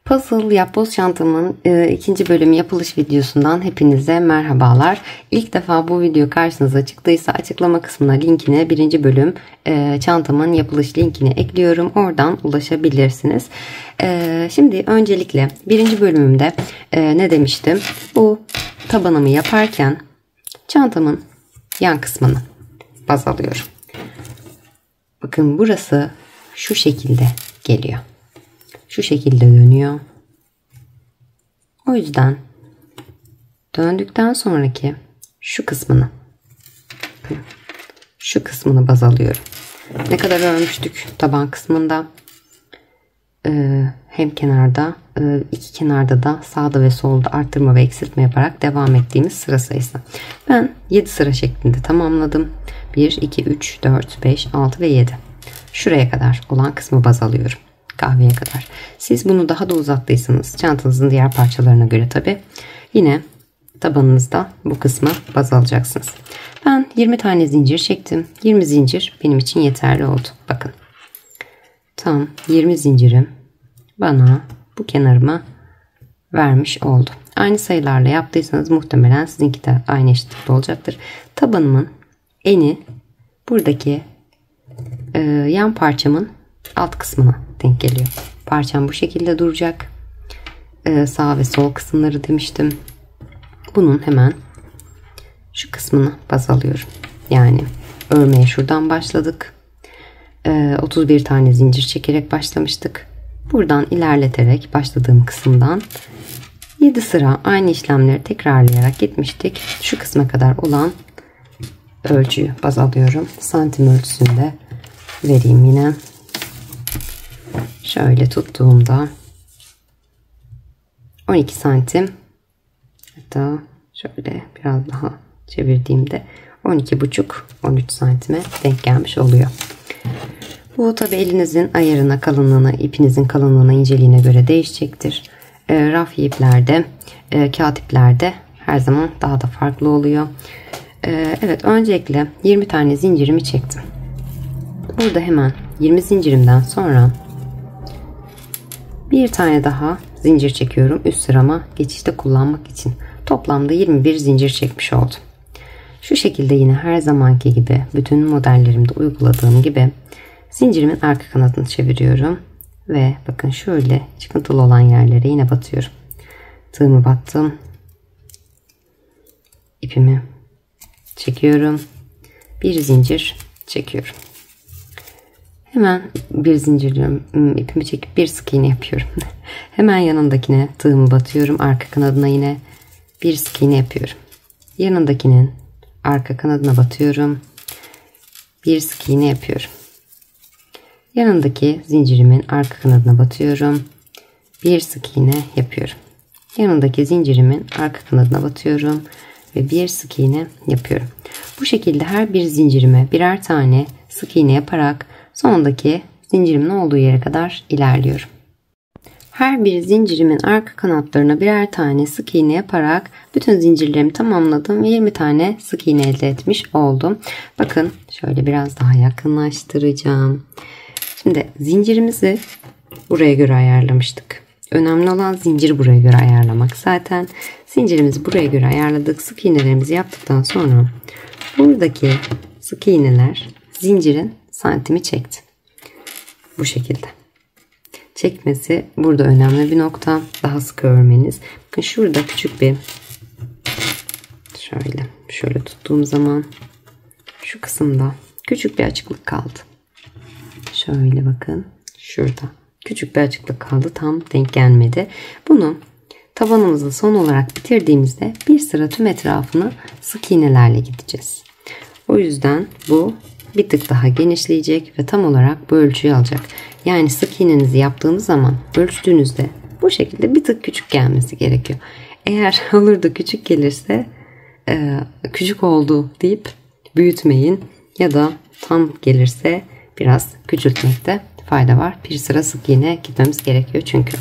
Puzzle yapboz çantamın ikinci bölüm yapılış videosundan hepinize merhabalar. İlk defa bu video karşınıza çıktıysa açıklama kısmına linkine birinci bölüm çantamın yapılış linkini ekliyorum. Oradan ulaşabilirsiniz. Şimdi öncelikle birinci bölümümde ne demiştim? Bu tabanımı yaparken çantamın yan kısmını baz alıyorum. Bakın burası şu şekilde geliyor. Şu şekilde dönüyor. O yüzden döndükten sonraki şu kısmını baz alıyorum. Ne kadar örmüştük taban kısmında? Hem kenarda, iki kenarda da sağda ve solda arttırma ve eksiltme yaparak devam ettiğimiz sıra sayısı. Ben 7 sıra şeklinde tamamladım. 1, 2, 3, 4, 5, 6 ve 7. Şuraya kadar olan kısmı baz alıyorum. Kahveye kadar. Siz bunu daha da uzattıysanız çantanızın diğer parçalarına göre tabi yine tabanınızda bu kısmı baz alacaksınız. Ben 20 tane zincir çektim. 20 zincir benim için yeterli oldu. Bakın. Tam 20 zincirim bana bu kenarıma vermiş oldu. Aynı sayılarla yaptıysanız muhtemelen sizinki de aynı eşitlikte olacaktır. Tabanımın eni buradaki yan parçamın alt kısmına denk geliyor. Parçam bu şekilde duracak. Sağ ve sol kısımları demiştim. Bunun hemen şu kısmını baz alıyorum. Yani örmeye şuradan başladık. 31 tane zincir çekerek başlamıştık. Buradan ilerleterek başladığım kısımdan 7 sıra aynı işlemleri tekrarlayarak gitmiştik. Şu kısma kadar olan ölçüyü baz alıyorum. Santim ölçüsünde vereyim yine. Şöyle tuttuğumda 12 santim, hatta şöyle biraz daha çevirdiğimde 12,5-13 santime denk gelmiş oluyor. Bu tabi elinizin ayarına, kalınlığına, ipinizin kalınlığına, inceliğine göre değişecektir. Raf iplerde, kağıt iplerde her zaman daha da farklı oluyor. Evet, öncelikle 20 tane zincirimi çektim. Burada hemen 20 zincirimden sonra bir tane daha zincir çekiyorum üst sırama geçişte kullanmak için. Toplamda 21 zincir çekmiş oldum. Şu şekilde yine her zamanki gibi bütün modellerimde uyguladığım gibi zincirimin arka kanadını çeviriyorum. Ve bakın şöyle çıkıntılı olan yerlere yine batıyorum. Tığımı battım. İpimi çekiyorum. Bir zincir çekiyorum. Hemen bir zincirle ipimi çekip bir sık iğne yapıyorum. Hemen yanındakine tığımı batıyorum. Arka kanadına yine bir sık iğne yapıyorum. Yanındakinin arka kanadına batıyorum. Bir sık iğne yapıyorum. Yanındaki zincirimin arka kanadına batıyorum. Bir sık iğne yapıyorum. Yanındaki zincirimin arka kanadına batıyorum ve bir sık iğne yapıyorum. Bu şekilde her bir zincirime birer tane sık iğne yaparak sondaki zincirimin olduğu yere kadar ilerliyorum. Her bir zincirimin arka kanatlarına birer tane sık iğne yaparak bütün zincirlerimi tamamladım ve 20 tane sık iğne elde etmiş oldum. Bakın şöyle biraz daha yakınlaştıracağım. Şimdi zincirimizi buraya göre ayarlamıştık. Önemli olan zinciri buraya göre ayarlamak. Zaten zincirimizi buraya göre ayarladık. Sık iğnelerimizi yaptıktan sonra buradaki sık iğneler zincirin santimi çekti. Bu şekilde. Çekmesi burada önemli bir nokta. Daha sık örmeniz. Bakın şurada küçük bir şöyle tuttuğum zaman şu kısımda küçük bir açıklık kaldı. Şöyle bakın. Şurada küçük bir açıklık kaldı. Tam denk gelmedi. Bunu tabanımızı son olarak bitirdiğimizde bir sıra tüm etrafını sık iğnelerle gideceğiz. O yüzden bu bir tık daha genişleyecek ve tam olarak bu ölçüyü alacak. Yani sık iğnenizi yaptığınız zaman ölçtüğünüzde bu şekilde bir tık küçük gelmesi gerekiyor. Eğer olur da küçük gelirse küçük oldu deyip büyütmeyin ya da tam gelirse biraz küçültmekte fayda var. Bir sıra sık iğne gitmemiz gerekiyor çünkü.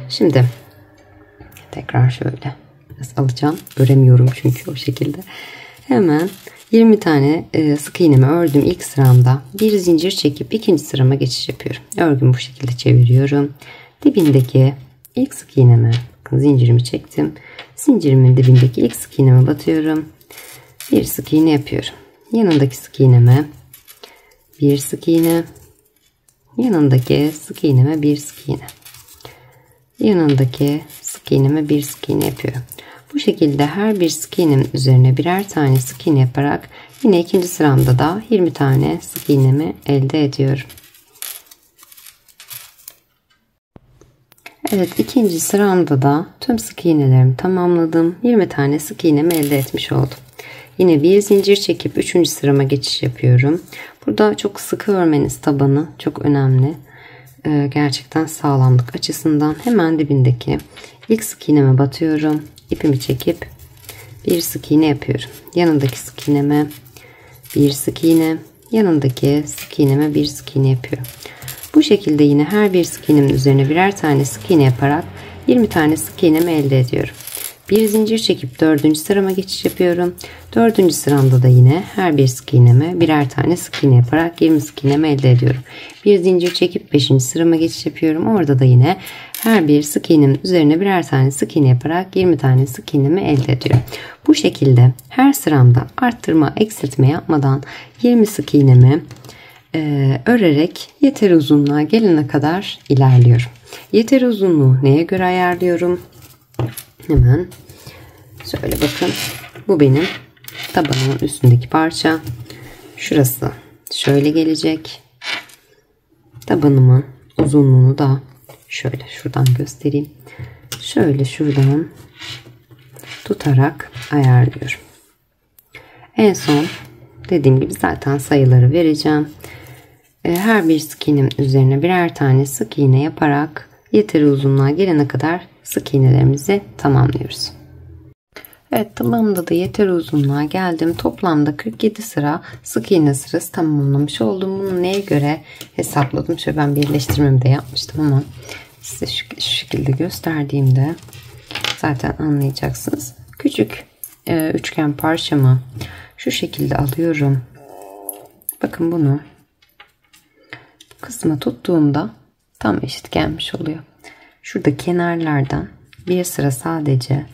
Şimdi tekrar şöyle biraz alacağım. Öremiyorum çünkü o şekilde. Hemen 20 tane sık iğnemi ördüm ilk sıramda. Bir zincir çekip ikinci sırama geçiş yapıyorum. Örgümü bu şekilde çeviriyorum. Dibindeki İlk sık iğneme, bakın zincirimi çektim. Zincirimin dibindeki ilk sık iğneme batıyorum. Bir sık iğne yapıyorum. Yanındaki sık iğneme bir sık iğne. Yanındaki sık iğneme bir sık iğne. Yanındaki sık iğneme bir sık iğne yapıyorum. Bu şekilde her bir sık iğnemin üzerine birer tane sık iğne yaparak yine ikinci sıramda da 20 tane sık iğnemi elde ediyorum. Evet, ikinci sıramda da tüm sık iğnelerimi tamamladım. 20 tane sık iğnemi elde etmiş oldum. Yine bir zincir çekip 3. sırama geçiş yapıyorum. Burada çok sıkı örmeniz tabanı çok önemli. Gerçekten sağlamlık açısından hemen dibindeki ilk sık iğneme batıyorum. İpimi çekip bir sık iğne yapıyorum. Yanındaki sık iğneme bir sık iğne, yanındaki sık iğneme bir sık iğne yapıyorum. Bu şekilde yine her bir sık iğnemin üzerine birer tane sık iğne yaparak 20 tane sık iğnemi elde ediyorum. Bir zincir çekip 4. sırama geçiş yapıyorum. 4. sıramda da yine her bir sık iğneme birer tane sık iğne yaparak 20 sık iğnemi elde ediyorum. Bir zincir çekip 5. sırama geçiş yapıyorum. Orada da yine her bir sık iğnemin üzerine birer tane sık iğne yaparak 20 tane sık iğnemi elde ediyorum. Bu şekilde her sıramda arttırma, eksiltme yapmadan 20 sık iğnemi örerek yeteri uzunluğa gelene kadar ilerliyorum. Yeteri uzunluğu neye göre ayarlıyorum? Hemen şöyle bakın. Bu benim tabanımın üstündeki parça. Şurası şöyle gelecek. Tabanımın uzunluğunu da şöyle şuradan göstereyim. Şöyle şuradan tutarak ayarlıyorum. En son dediğim gibi zaten sayıları vereceğim. Her bir sık iğnemin üzerine birer tane sık iğne yaparak yeteri uzunluğa gelene kadar sık iğnelerimizi tamamlıyoruz. Evet, tamamında da yeteri uzunluğa geldim. Toplamda 47 sıra sık iğne sırası tamamlamış oldum. Bunu neye göre hesapladım? Şöyle ben birleştirmemi de yapmıştım ama size şu şekilde gösterdiğimde zaten anlayacaksınız. Küçük üçgen parçamı şu şekilde alıyorum. Bakın bunu kısma tuttuğumda tam eşit gelmiş oluyor. Şurada kenarlardan bir sıra sadece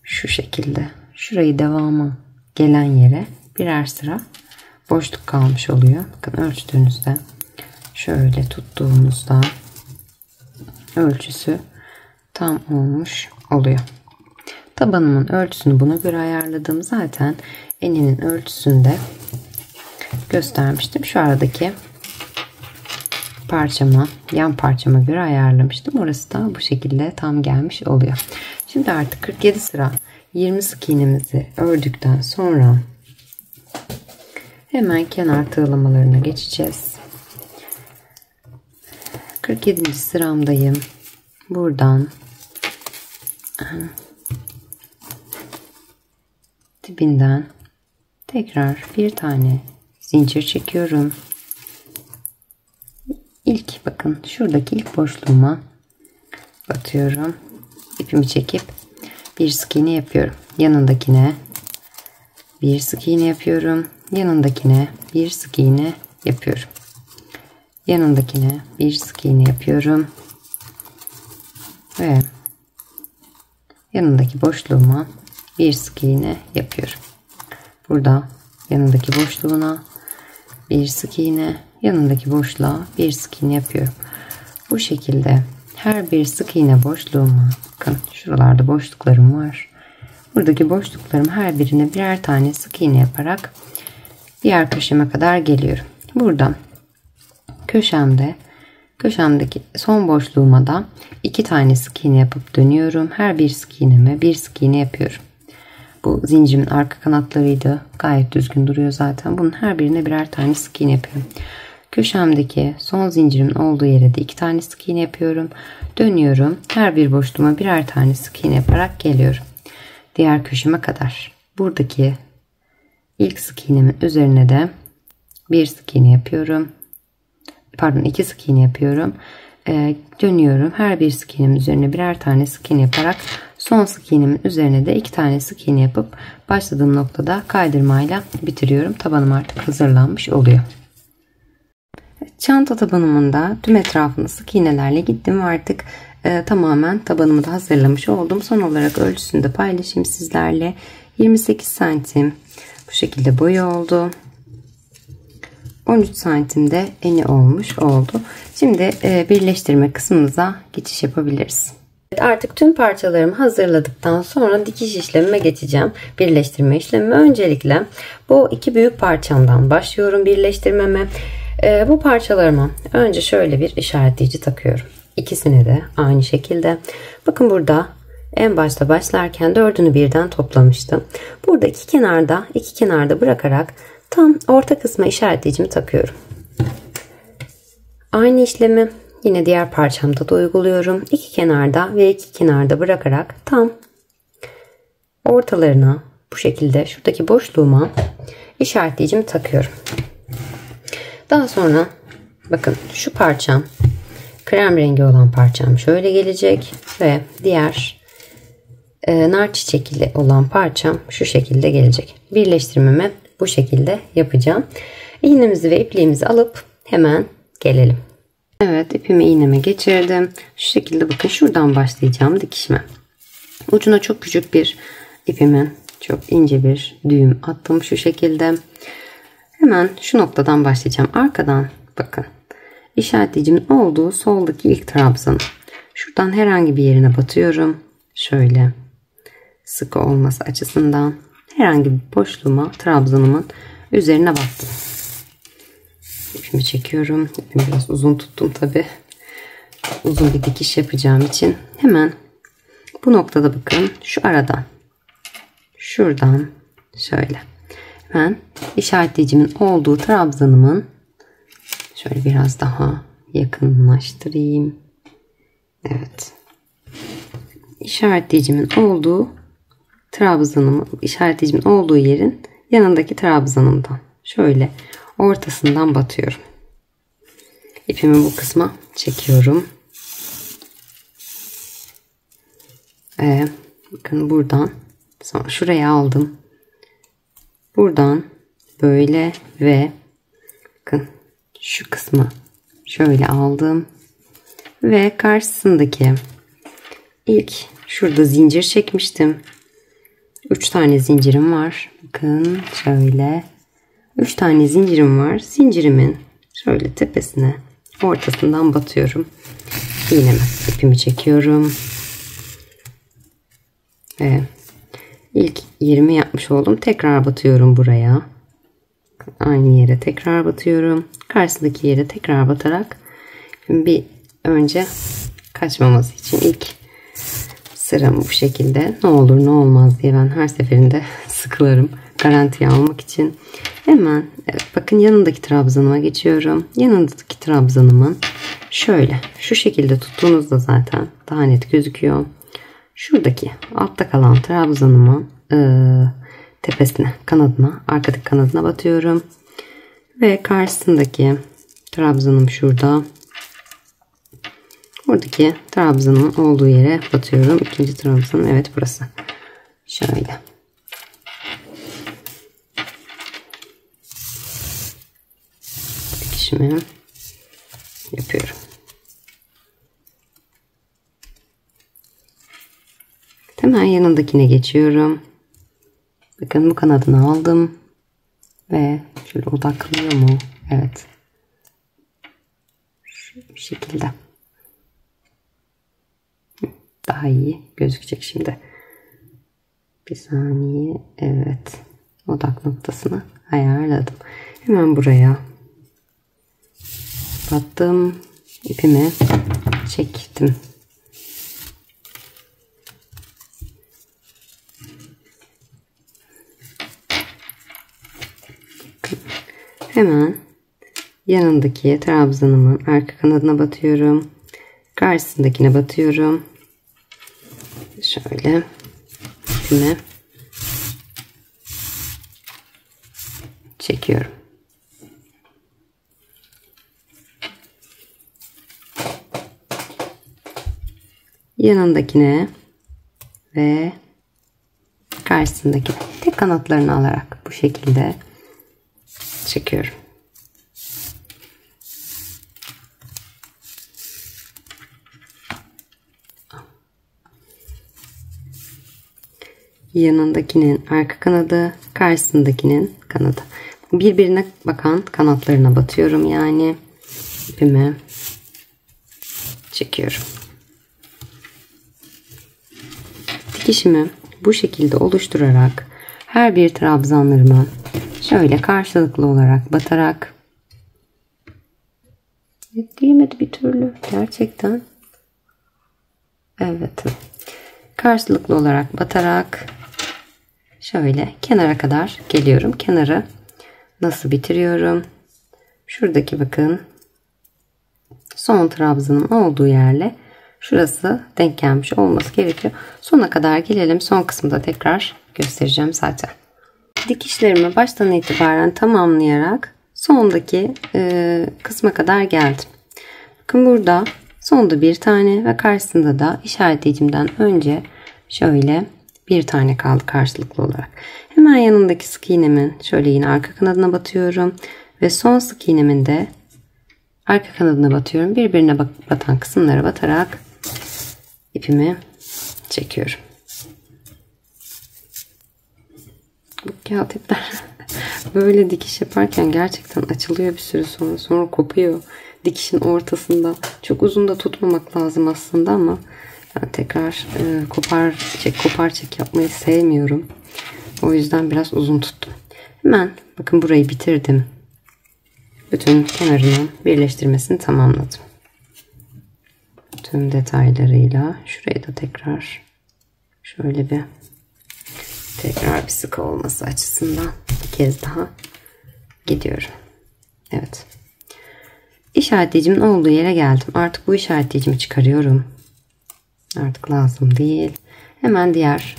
şu şekilde şurayı devamı gelen yere birer sıra boşluk kalmış oluyor. Bakın ölçtüğünüzde şöyle tuttuğumuzda ölçüsü tam olmuş oluyor. Tabanımın ölçüsünü buna göre ayarladım. Zaten eninin ölçüsünde göstermiştim. Şu aradaki parçama, yan parçama göre ayarlamıştım. Orası da bu şekilde tam gelmiş oluyor. Şimdi artık 47 sıra 20 sık iğnemizi ördükten sonra hemen kenar tığlamalarına geçeceğiz. 47. sıramdayım. Buradan dibinden tekrar bir tane zincir çekiyorum. Bakın şuradaki ilk boşluğuma batıyorum. İpimi çekip bir sık iğne yapıyorum. Yanındakine bir sık iğne yapıyorum. Yanındakine bir sık iğne yapıyorum. Yanındakine bir sık iğne yapıyorum. Ve yanındaki boşluğuma bir sık iğne yapıyorum. Burada yanındaki boşluğuna bir sık iğne, yanındaki boşluğa bir sık iğne yapıyorum. Bu şekilde her bir sık iğne boşluğuma, bakın şuralarda boşluklarım var. Buradaki boşluklarım her birine birer tane sık iğne yaparak diğer köşeme kadar geliyorum. Buradan köşemdeki son boşluğuma da 2 tane sık iğne yapıp dönüyorum. Her bir sık iğneme bir sık iğne yapıyorum. Bu zincirimin arka kanatlarıydı. Gayet düzgün duruyor zaten. Bunun her birine birer tane sık iğne yapıyorum. Köşemdeki son zincirimin olduğu yere de 2 tane sık iğne yapıyorum. Dönüyorum. Her bir boşluğuma birer tane sık iğne yaparak geliyorum. Diğer köşeme kadar. Buradaki ilk sık iğnemin üzerine de bir sık iğne yapıyorum. Pardon, 2 sık iğne yapıyorum. Dönüyorum. Her bir sık iğnemin üzerine birer tane sık iğne yaparak son sık iğnemin üzerine de 2 tane sık iğne yapıp başladığım noktada kaydırmayla bitiriyorum. Tabanım artık hazırlanmış oluyor. Çanta tabanımın da tüm etrafını sık iğnelerle gittim ve artık tamamen tabanımı da hazırlamış oldum. Son olarak ölçüsünü de paylaşayım sizlerle. 28 santim bu şekilde boyu oldu. 13 santimde eni olmuş oldu. Şimdi birleştirme kısmımıza geçiş yapabiliriz. Artık tüm parçalarımı hazırladıktan sonra dikiş işlemime geçeceğim. Birleştirme işlemime öncelikle bu iki büyük parçamdan başlıyorum birleştirmeme. Bu parçalarıma önce şöyle bir işaretleyici takıyorum. İkisini de aynı şekilde. Bakın burada en başta başlarken dördünü birden toplamıştım. Burada iki kenarda bırakarak tam orta kısma işaretleyicimi takıyorum. Aynı işlemi yine diğer parçamda da uyguluyorum. İki kenarda ve iki kenarda bırakarak tam ortalarına bu şekilde şuradaki boşluğuma işaretleyicimi takıyorum. Daha sonra bakın şu parçam, krem rengi olan parçam şöyle gelecek ve diğer nar çiçekli olan parçam şu şekilde gelecek. Birleştirmemi bu şekilde yapacağım. İğnemizi ve ipliğimizi alıp hemen gelelim. Evet, ipimi iğneme geçirdim. Şu şekilde bakın şuradan başlayacağım dikişime. Ucuna çok küçük bir ipimin çok ince bir düğüm attım şu şekilde. Hemen şu noktadan başlayacağım. Arkadan bakın işaretleyicimin olduğu soldaki ilk trabzanı. Şuradan herhangi bir yerine batıyorum. Şöyle sıkı olması açısından herhangi bir boşluğuma trabzanımın üzerine battım. İpimi çekiyorum. İpimi biraz uzun tuttum tabi. Uzun bir dikiş yapacağım için. Hemen bu noktada bakın şu aradan. Şuradan şöyle. Hemen işaretleyicimin olduğu trabzanımın şöyle biraz daha yakınlaştırayım. Evet. İşaretleyicimin olduğu işaretleyicimin olduğu yerin yanındaki trabzanımdan şöyle ortasından batıyorum. İpimi bu kısma çekiyorum. Bakın buradan sonra şuraya aldım. Buradan böyle ve bakın şu kısmı şöyle aldım. Ve karşısındaki ilk şurada zincir çekmiştim. 3 tane zincirim var. Bakın şöyle 3 tane zincirim var. Zincirimin şöyle tepesine ortasından batıyorum. İğneme ipimi çekiyorum. Ve ilk yerimi yapmış oldum. Tekrar batıyorum buraya. Aynı yere tekrar batıyorum. Karşısındaki yere tekrar batarak bir önce kaçmaması için ilk sıramı bu şekilde ne olur ne olmaz diye ben her seferinde sıkılarım garantiye almak için. Hemen evet, bakın yanındaki trabzanıma geçiyorum. Yanındaki trabzanımın şöyle şu şekilde tuttuğunuzda zaten daha net gözüküyor. Şuradaki altta kalan trabzanımın tepesine, kanadına, arkadaki kanadına batıyorum. Ve karşısındaki trabzanım şurada. Buradaki trabzanın olduğu yere batıyorum. İkinci trabzanım evet burası. Şöyle. Dikişimi yapıyorum. Hemen yanındakine geçiyorum. Bakın bu kanadını aldım. Ve şöyle odaklıyor mu? Evet. Şu şekilde. Daha iyi gözükecek şimdi. Bir saniye. Evet. Odak noktasını ayarladım. Hemen buraya battım. İpimi çektim. Hemen yanındaki trabzanımın arka kanadına batıyorum. Karşısındakine batıyorum. Şöyle ipimi çekiyorum. Yanındakine ve karşısındaki tek kanatlarını alarak bu şekilde çekiyorum. yanındakinin arka kanadı, karşısındakinin kanadı. Birbirine bakan kanatlarına batıyorum yani. İpimi çekiyorum. Dikişimi bu şekilde oluşturarak her bir trabzanlarımı şöyle karşılıklı olarak batarak, diyemedi bir türlü gerçekten. Evet. Karşılıklı olarak batarak şöyle kenara kadar geliyorum. Kenarı nasıl bitiriyorum? Şuradaki bakın son trabzanın olduğu yerle şurası denk gelmiş olması gerekiyor. Sona kadar gelelim. Son kısımda tekrar göstereceğim zaten. Dikişlerimi baştan itibaren tamamlayarak sondaki kısma kadar geldim. Bakın burada sonda bir tane ve karşısında da işaretleyicimden önce şöyle bir tane kaldı karşılıklı olarak. Hemen yanındaki sık iğnemin şöyle yine arka kanadına batıyorum ve son sık iğnemin de arka kanadına batıyorum. Birbirine batan kısımlara batarak ipimi çekiyorum. Bu kağıt ipler böyle dikiş yaparken gerçekten açılıyor bir süre sonra kopuyor. Dikişin ortasında çok uzun da tutmamak lazım aslında ama ben tekrar kopar çek yapmayı sevmiyorum. O yüzden biraz uzun tuttum. Hemen bakın burayı bitirdim. Bütün kenarını birleştirmesini tamamladım. Tüm detaylarıyla şurayı da tekrar şöyle tekrar bir sıkı olması açısından bir kez daha gidiyorum. Evet. İşaretleyicimin olduğu yere geldim. Artık bu işaretleyicimi çıkarıyorum. Artık lazım değil. Hemen diğer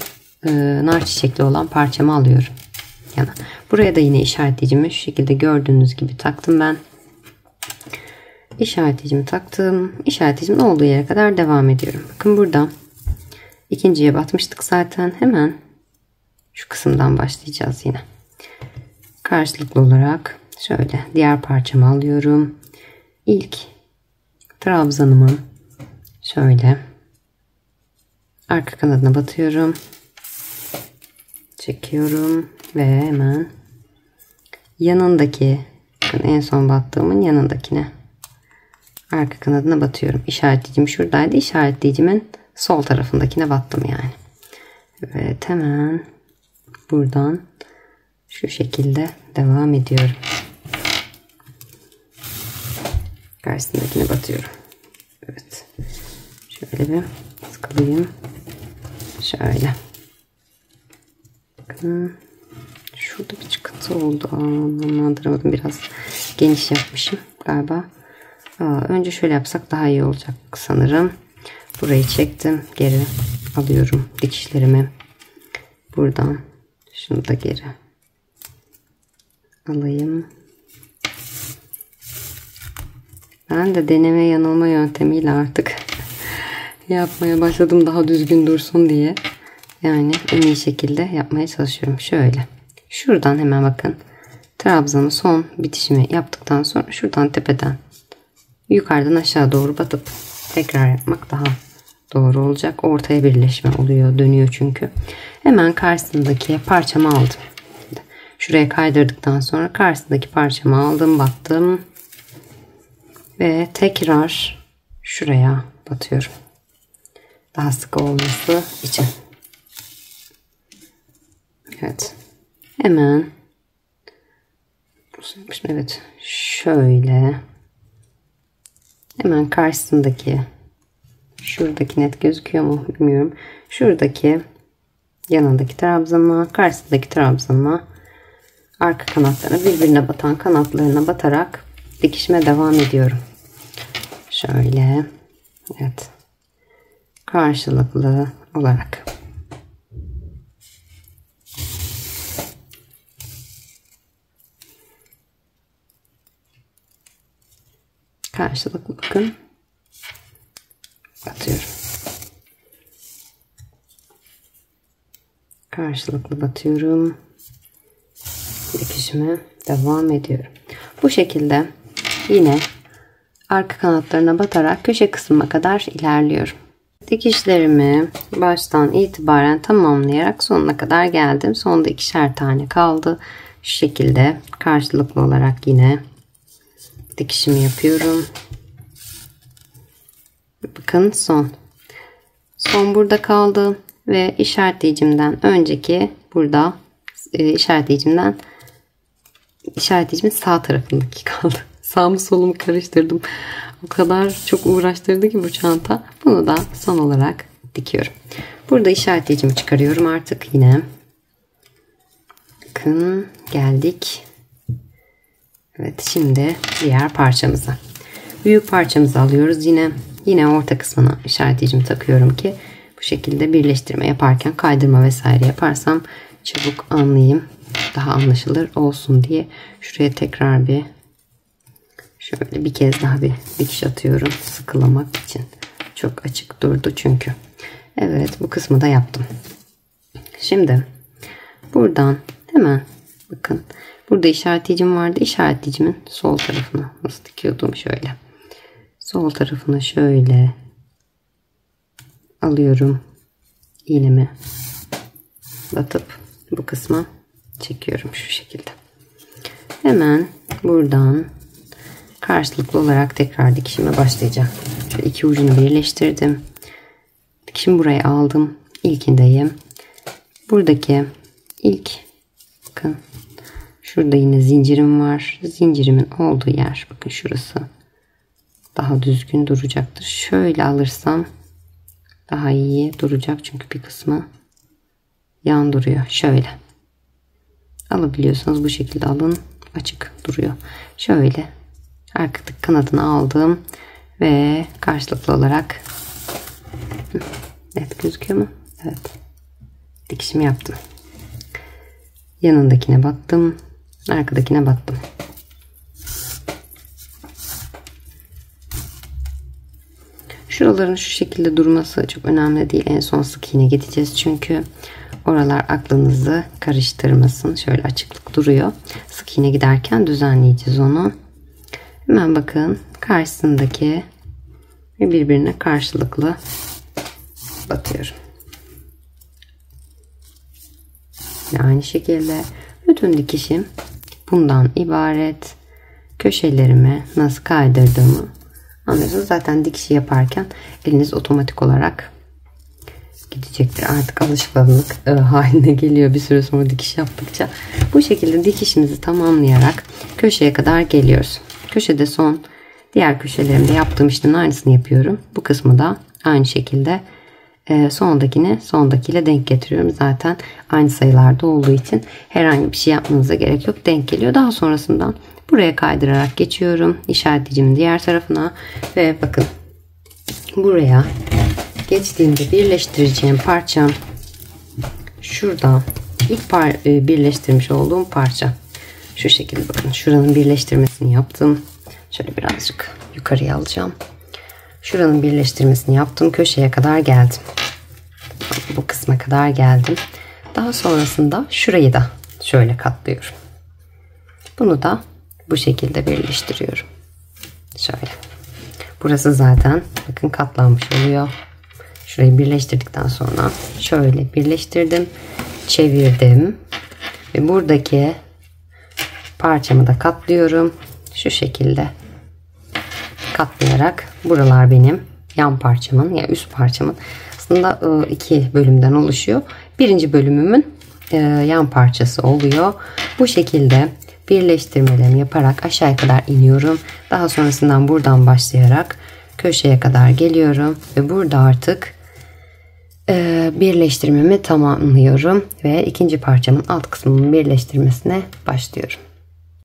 nar çiçekli olan parçamı alıyorum. Yana. Buraya da yine işaretleyicimi şu şekilde gördüğünüz gibi taktım ben. İşaretleyicimi taktım. İşaretleyicimin olduğu yere kadar devam ediyorum. Bakın burada ikinciye batmıştık zaten. Hemen şu kısımdan başlayacağız yine. Karşılıklı olarak şöyle diğer parçamı alıyorum. İlk trabzanımın şöyle arka kanadına batıyorum. Çekiyorum ve hemen yanındaki, en son battığımın yanındakine arka kanadına batıyorum. İşaretleyicim şuradaydı. İşaretleyicimin sol tarafındakine battım yani. Evet, hemen buradan şu şekilde devam ediyorum. Karşısındakine batıyorum. Evet. Şöyle bir sıkılayım. Şöyle. Bakın. Şurada bir çıkıntı oldu. Anlandıramadım. Biraz geniş yapmışım galiba. Önce şöyle yapsak daha iyi olacak sanırım. Burayı çektim. Geri alıyorum dikişlerimi. Buradan şunu da geri alayım. Ben de deneme yanılma yöntemiyle artık yapmaya başladım, daha düzgün dursun diye. Yani en iyi şekilde yapmaya çalışıyorum. Şöyle. Şuradan hemen bakın. Trabzanın son bitişimi yaptıktan sonra şuradan tepeden yukarıdan aşağı doğru batıp tekrar yapmak daha doğru olacak. Ortaya birleşme oluyor. Dönüyor çünkü. Hemen karşısındaki parçamı aldım. Şuraya kaydırdıktan sonra karşısındaki parçamı aldım. Battım. Ve tekrar şuraya batıyorum. Daha sıkı olması için. Evet. Hemen evet, şöyle hemen karşısındaki, şuradaki net gözüküyor mu bilmiyorum. Şuradaki yanındaki trabzanıma, karşısındaki trabzanıma arka kanatlarına, birbirine batan kanatlarına batarak dikişime devam ediyorum. Şöyle. Evet. Karşılıklı olarak. Karşılıklı bakın. Batıyorum. Karşılıklı batıyorum. Dikişime devam ediyorum. Bu şekilde yine arka kanatlarına batarak köşe kısmına kadar ilerliyorum. Dikişlerimi baştan itibaren tamamlayarak sonuna kadar geldim. Sonda 2'şer tane kaldı. Şu şekilde karşılıklı olarak yine dikişimi yapıyorum. Bakın son. Son burada kaldı ve işaretleyicimden önceki burada işaretleyicimin sağ tarafındaki kaldı. Sağımı solumu karıştırdım. O kadar çok uğraştırdı ki bu çanta. Bunu da son olarak dikiyorum. Burada işaretleyicimi çıkarıyorum artık yine. Bakın geldik. Evet, şimdi diğer parçamıza. Büyük parçamızı alıyoruz yine. Yine orta kısmına işaretleyicimi takıyorum ki bu şekilde birleştirme yaparken kaydırma vesaire yaparsam çabuk anlayayım. Daha anlaşılır olsun diye şuraya tekrar şöyle bir kez daha bir dikiş atıyorum sıkılamak için. Çok açık durdu çünkü. Evet, bu kısmı da yaptım. Şimdi buradan hemen bakın, burada işaretleyicim vardı. İşaretleyicimin sol tarafına nasıl dikiyordum, şöyle. Sol tarafına şöyle alıyorum. İğnemi batıp bu kısma çekiyorum şu şekilde. Hemen buradan karşılıklı olarak tekrar dikişime başlayacağım. Şöyle iki ucunu birleştirdim. Dikişimi buraya aldım. İlkindeyim. Buradaki ilk, bakın şurada yine zincirim var. Zincirimin olduğu yer, bakın şurası daha düzgün duracaktır. Şöyle alırsam daha iyi duracak çünkü bir kısmı yan duruyor. Şöyle alabiliyorsanız bu şekilde alın, açık duruyor. Şöyle arkadaki kanadını aldım ve karşılıklı olarak net gözüküyor mu? Evet, dikişimi yaptım. Yanındakine battım, arkadakine battım. Şuraların şu şekilde durması çok önemli değil. En son sık iğne gideceğiz çünkü oralar aklınızı karıştırmasın. Şöyle açıklık duruyor. Sık iğne giderken düzenleyeceğiz onu. Hemen bakın karşısındaki ve birbirine karşılıklı batıyorum. Ve aynı şekilde bütün dikişim bundan ibaret. Köşelerimi nasıl kaydırdığımı anlıyorsunuz. Zaten dikişi yaparken eliniz otomatik olarak gidecektir. Artık alışkanlık haline geliyor bir süre sonra dikiş yaptıkça. Bu şekilde dikişimizi tamamlayarak köşeye kadar geliyoruz. Köşede son, diğer köşelerimde yaptığım işlemin aynısını yapıyorum. Bu kısmı da aynı şekilde sondakiyle denk getiriyorum. Zaten aynı sayılarda olduğu için herhangi bir şey yapmanıza gerek yok. Denk geliyor. Daha sonrasından buraya kaydırarak geçiyorum. İşaretleyicimin diğer tarafına ve bakın buraya geçtiğimde birleştireceğim parçam şurada, ilk birleştirmiş olduğum parça. Şu şekilde bakın, şuranın birleştirmesini yaptım. Şöyle birazcık yukarıya alacağım. Şuranın birleştirmesini yaptım. Köşeye kadar geldim. Bu kısma kadar geldim. Daha sonrasında şurayı da şöyle katlıyorum. Bunu da bu şekilde birleştiriyorum. Şöyle. Burası zaten bakın katlanmış oluyor. Şurayı birleştirdikten sonra şöyle birleştirdim. Çevirdim. Ve buradaki parçamı da katlıyorum. Şu şekilde katlayarak, buralar benim yan parçamın, yani üst parçamın, aslında iki bölümden oluşuyor. Birinci bölümümün yan parçası oluyor. Bu şekilde birleştirmelerimi yaparak aşağıya kadar iniyorum. Daha sonrasından buradan başlayarak köşeye kadar geliyorum ve burada artık birleştirmemi tamamlıyorum ve ikinci parçamın alt kısmının birleştirmesine başlıyorum.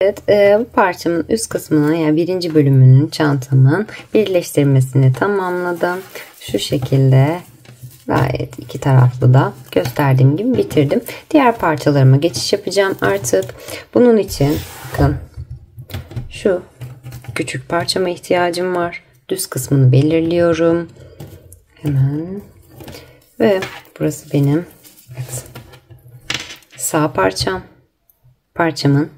Evet, bu parçamın üst kısmına, yani birinci bölümünün, çantamın birleştirmesini tamamladım. Şu şekilde gayet iki taraflı da gösterdiğim gibi bitirdim. Diğer parçalarıma geçiş yapacağım artık. Bunun için bakın şu küçük parçama ihtiyacım var. Düz kısmını belirliyorum. Hemen. Ve burası benim sağ parçam. Parçamın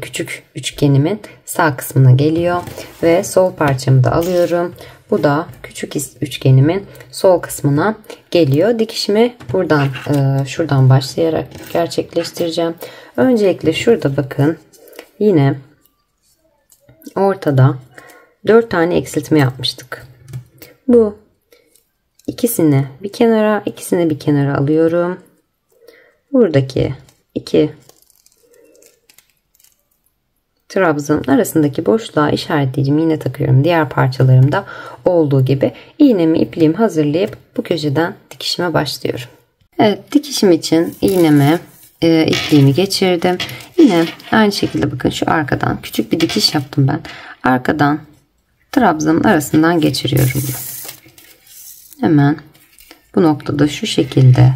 küçük üçgenimin sağ kısmına geliyor ve sol parçamı da alıyorum. Bu da küçük üçgenimin sol kısmına geliyor. Dikişimi buradan şuradan başlayarak gerçekleştireceğim. Öncelikle şurada bakın, yine ortada 4 tane eksiltme yapmıştık. Bu ikisini bir kenara, ikisini bir kenara alıyorum. Buradaki iki trabzanın arasındaki boşluğa işaretleyicim iğne takıyorum. Diğer parçalarımda olduğu gibi iğnemi, ipliğimi hazırlayıp bu köşeden dikişime başlıyorum. Evet, dikişim için iğnemi, ipliğimi geçirdim. Yine aynı şekilde bakın, şu arkadan küçük bir dikiş yaptım ben. Arkadan trabzanın arasından geçiriyorum. Hemen bu noktada şu şekilde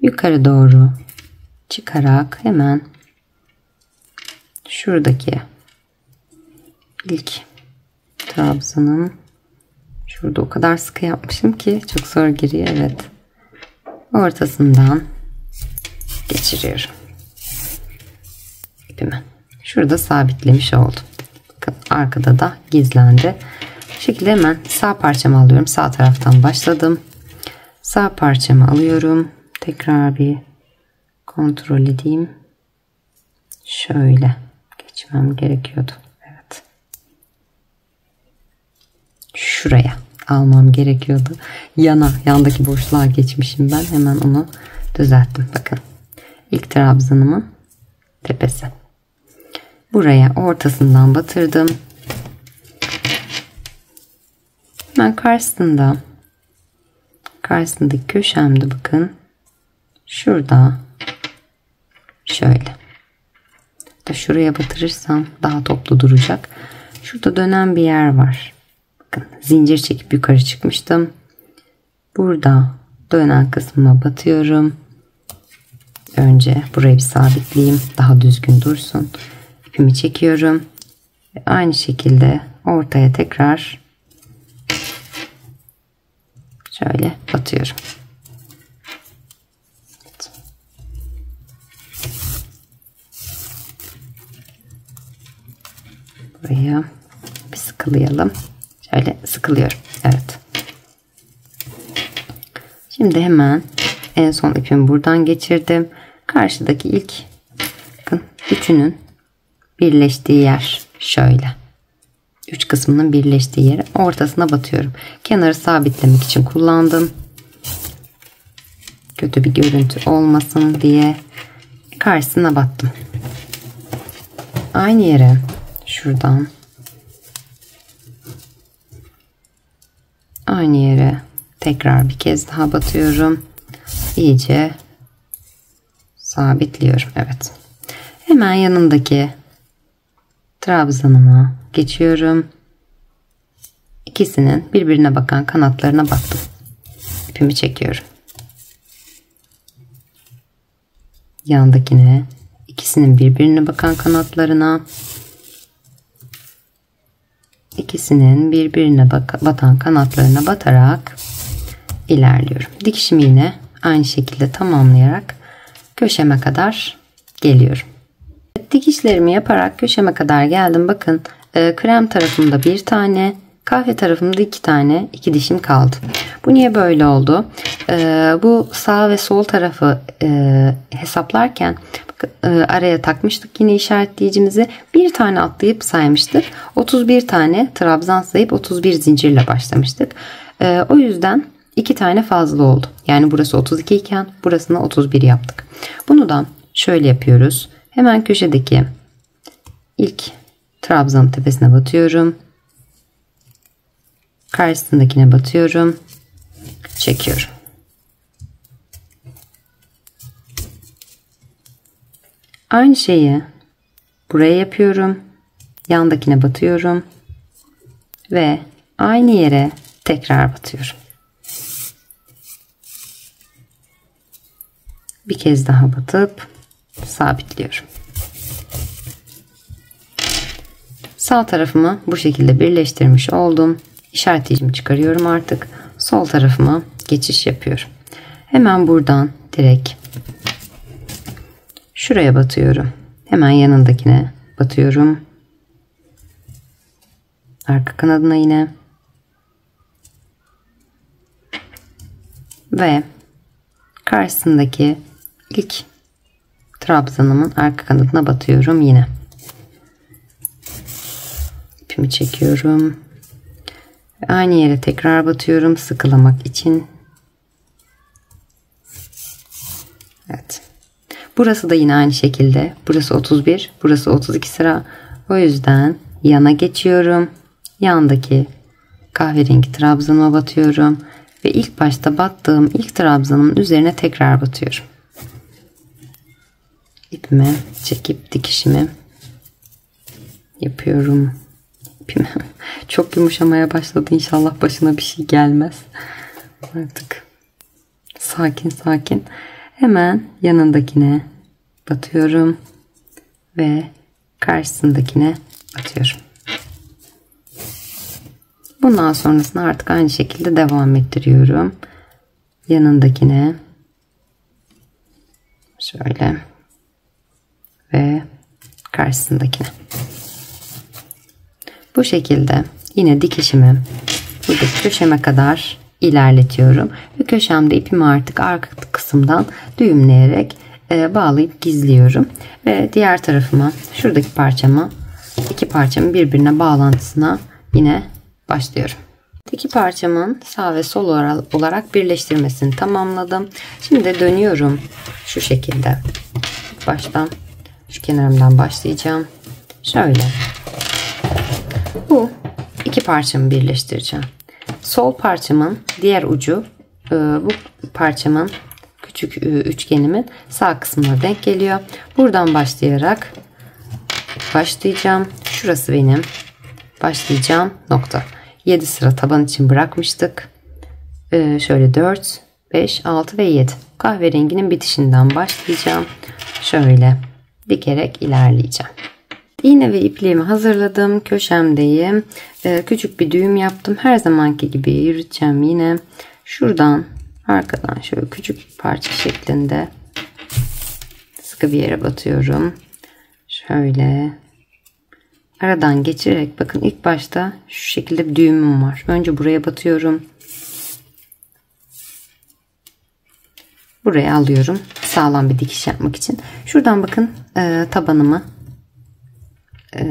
yukarı doğru çıkarak hemen şuradaki ilk trabzanın, şurada o kadar sıkı yapmışım ki çok zor giriyor. Evet, ortasından geçiriyorum ipimi. Şurada sabitlemiş oldum. Bakın arkada da gizlendi. Bu şekilde hemen sağ parçamı alıyorum. Sağ taraftan başladım. Sağ parçamı alıyorum. Tekrar bir kontrol edeyim. Şöyle geçmem gerekiyordu. Evet. Şuraya almam gerekiyordu. Yandaki boşluğa geçmişim ben. Hemen onu düzelttim. Bakın. İlk trabzanımın tepesi. Buraya ortasından batırdım. Hemen karşısındaki köşemde bakın. Şurada şöyle. Şuraya batırırsam daha toplu duracak. Şurada dönen bir yer var. Bakın, zincir çekip yukarı çıkmıştım. Burada dönen kısmına batıyorum. Önce burayı bir sabitleyeyim. Daha düzgün dursun. İpimi çekiyorum. Ve aynı şekilde ortaya tekrar şöyle batıyorum. Evet. Buraya bir sıkılayalım. Şöyle sıkılıyorum. Evet. Şimdi hemen en son ipimi buradan geçirdim. Karşıdaki ilk, bakın, üçünün birleştiği yer şöyle. Üç kısmının birleştiği yere ortasına batıyorum. Kenarı sabitlemek için kullandım. Kötü bir görüntü olmasın diye karşısına battım. Aynı yere şuradan aynı yere tekrar bir kez daha batıyorum. İyice sabitliyorum. Evet. Hemen yanındaki trabzanıma geçiyorum. İkisinin birbirine bakan kanatlarına battım. İpimi çekiyorum. Yandakine, ikisinin birbirine bakan kanatlarına, ikisinin birbirine batan kanatlarına batarak ilerliyorum. Dikişimi yine aynı şekilde tamamlayarak köşeme kadar geliyorum. Dikişlerimi yaparak köşeme kadar geldim. Bakın, krem tarafımda bir tane, kahve tarafımda iki tane, iki dişim kaldı. Bu niye böyle oldu? Bu sağ ve sol tarafı hesaplarken araya takmıştık yine işaretleyicimizi. Bir tane atlayıp saymıştık. 31 tane trabzan sayıp 31 zincirle başlamıştık. O yüzden 2 tane fazla oldu. Yani burası 32 iken burasını 31 yaptık. Bunu da şöyle yapıyoruz. Hemen köşedeki ilk trabzanın tepesine batıyorum. Karşısındakine batıyorum. Çekiyorum. Aynı şeyi buraya yapıyorum. Yandakine batıyorum. Ve aynı yere tekrar batıyorum. Bir kez daha batıp sabitliyorum. Sağ tarafımı bu şekilde birleştirmiş oldum. İşaretleyicimi çıkarıyorum artık. Sol tarafıma geçiş yapıyorum. Hemen buradan direkt şuraya batıyorum. Hemen yanındakine batıyorum. Arka kanadına yine. Ve karşısındaki ilk trabzanımın arka kanadına batıyorum yine. İpimi çekiyorum. Ve aynı yere tekrar batıyorum sıkılamak için. Evet. Burası da yine aynı şekilde. Burası 31, burası 32 sıra. O yüzden yana geçiyorum. Yandaki kahverengi trabzanıma batıyorum. Ve ilk başta battığım ilk trabzanımın üzerine tekrar batıyorum. İpimi çekip dikişimi yapıyorum. İpim çok yumuşamaya başladı. İnşallah başına bir şey gelmez. Artık sakin sakin. Hemen yanındakine batıyorum ve karşısındakine batıyorum. Bundan sonrasında artık aynı şekilde devam ettiriyorum. Yanındakine şöyle ve karşısındakine. Bu şekilde yine dikişimi buradaki köşeme kadar ilerletiyorum ve köşemde ipimi artık arka kısımdan düğümleyerek bağlayıp gizliyorum ve diğer tarafıma şuradaki parçama iki parçamın birbirine bağlantısına yine başlıyorum. İki parçamın sağ ve sol olarak birleştirmesini tamamladım. Şimdi dönüyorum şu şekilde. Baştan şu kenarımdan başlayacağım. Şöyle. Bu iki parçamı birleştireceğim. Sol parçamın diğer ucu bu parçamın küçük üçgenimin sağ kısmına denk geliyor. Buradan başlayarak başlayacağım. Şurası benim başlayacağım nokta. 7 sıra taban için bırakmıştık. Şöyle 4, 5, 6 ve 7. Kahverenginin bitişinden başlayacağım. Şöyle dikerek ilerleyeceğim. İğne ve ipliğimi hazırladım. Köşemdeyim. Küçük bir düğüm yaptım. Her zamanki gibi yürüteceğim yine. Şuradan arkadan şöyle küçük bir parça şeklinde sıkı bir yere batıyorum. Şöyle aradan geçirerek bakın ilk başta şu şekilde bir düğümüm var. Önce buraya batıyorum. Buraya alıyorum. Sağlam bir dikiş yapmak için. Şuradan bakın tabanımı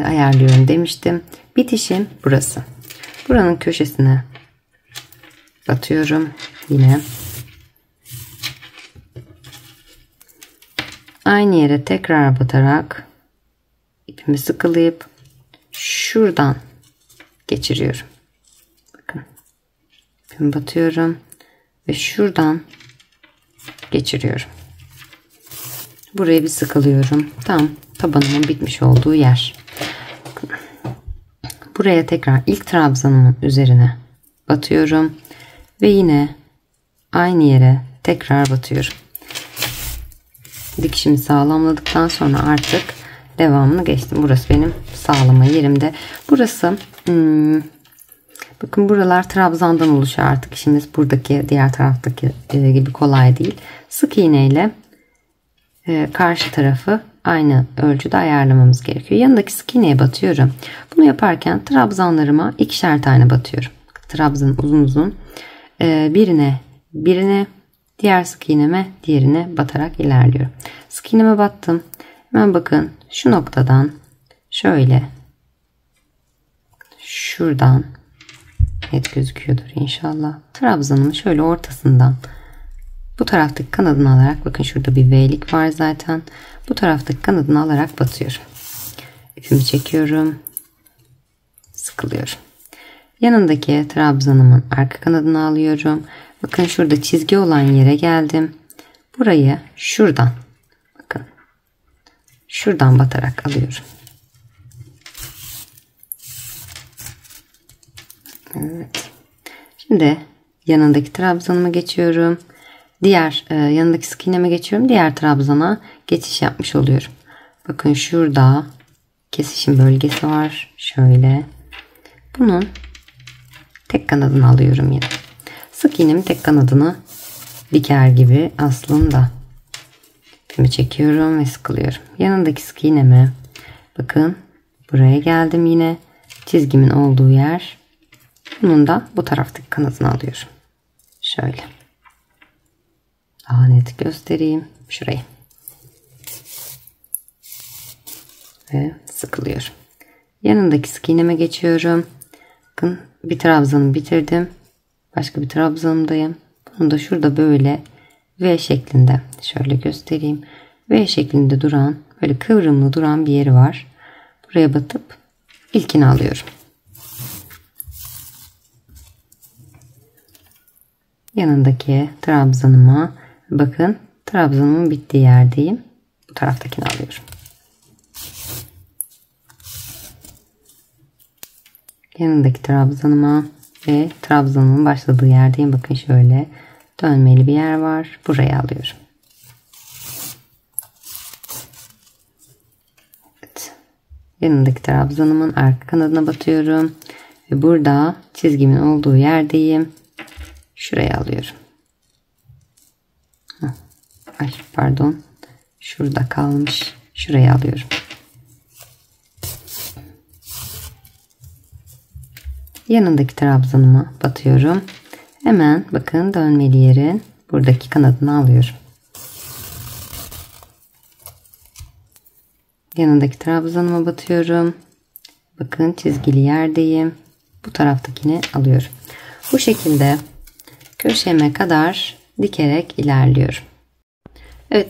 ayarlıyorum demiştim. Bitişim burası. Buranın köşesine batıyorum. Yine aynı yere tekrar batarak ipimi sıkılayıp şuradan geçiriyorum. Bakın. İpimi batıyorum ve şuradan geçiriyorum. Burayı bir sıkılıyorum. Tam tabanımın bitmiş olduğu yer. Bakın. Buraya tekrar ilk trabzanımın üzerine batıyorum ve yine aynı yere tekrar batıyorum. Dikişimi sağlamladıktan sonra artık devamını geçtim. Burası benim sağlama yerimde. Burası bakın buralar trabzandan oluşuyor artık. İşimiz buradaki diğer taraftaki gibi kolay değil. Sık iğne ile karşı tarafı aynı ölçüde ayarlamamız gerekiyor. Yanındaki sık iğneye batıyorum. Bunu yaparken trabzanlarıma ikişer tane batıyorum. Trabzan uzun uzun birine diğer sık iğneme diğerine batarak ilerliyorum. Sık iğneme battım. Hemen bakın şu noktadan şöyle şuradan net gözüküyordur inşallah. Trabzanımın şöyle ortasından bu taraftaki kanadını alarak bakın şurada bir V'lik var zaten. Bu taraftaki kanadını alarak batıyorum. İpimi çekiyorum. Sıkılıyorum. Yanındaki trabzanımın arka kanadını alıyorum. Bakın şurada çizgi olan yere geldim. Burayı şuradan bakın şuradan batarak alıyorum. Evet. Şimdi yanındaki trabzanıma geçiyorum. Diğer yanındaki sık iğneme geçiyorum. Diğer trabzana geçiş yapmış oluyorum. Bakın şurada kesişim bölgesi var. Şöyle. Bunun tek kanadını alıyorum yine. Sık iğnemin tek kanadını diker gibi aslında. İpimi çekiyorum ve sıkılıyorum. Yanındaki sık iğneme bakın buraya geldim, yine çizgimin olduğu yer. Bunun da bu taraftaki kanadını alıyorum. Şöyle. Daha net göstereyim. Şurayı. Ve sıkılıyorum. Yanındaki sık iğneme geçiyorum. Bakın bir trabzanımı bitirdim. Başka bir trabzanımdayım. Bunu da şurada böyle V şeklinde, şöyle göstereyim. V şeklinde duran, böyle kıvrımlı duran bir yeri var. Buraya batıp ilkini alıyorum. Yanındaki trabzanıma bakın, trabzanımın bittiği yerdeyim. Bu taraftakini alıyorum. Yanındaki trabzanıma ve trabzanımın başladığı yerdeyim. Bakın şöyle dönmeli bir yer var. Buraya alıyorum. Evet. Yanındaki trabzanımın arka kanadına batıyorum. Ve burada çizgimin olduğu yerdeyim. Şuraya alıyorum. Ay pardon. Şurada kalmış. Şuraya alıyorum. Yanındaki trabzanıma batıyorum. Hemen bakın dönmeli yerin buradaki kanadını alıyorum. Yanındaki trabzanıma batıyorum. Bakın çizgili yerdeyim. Bu taraftakini alıyorum. Bu şekilde köşeme kadar dikerek ilerliyorum. Evet,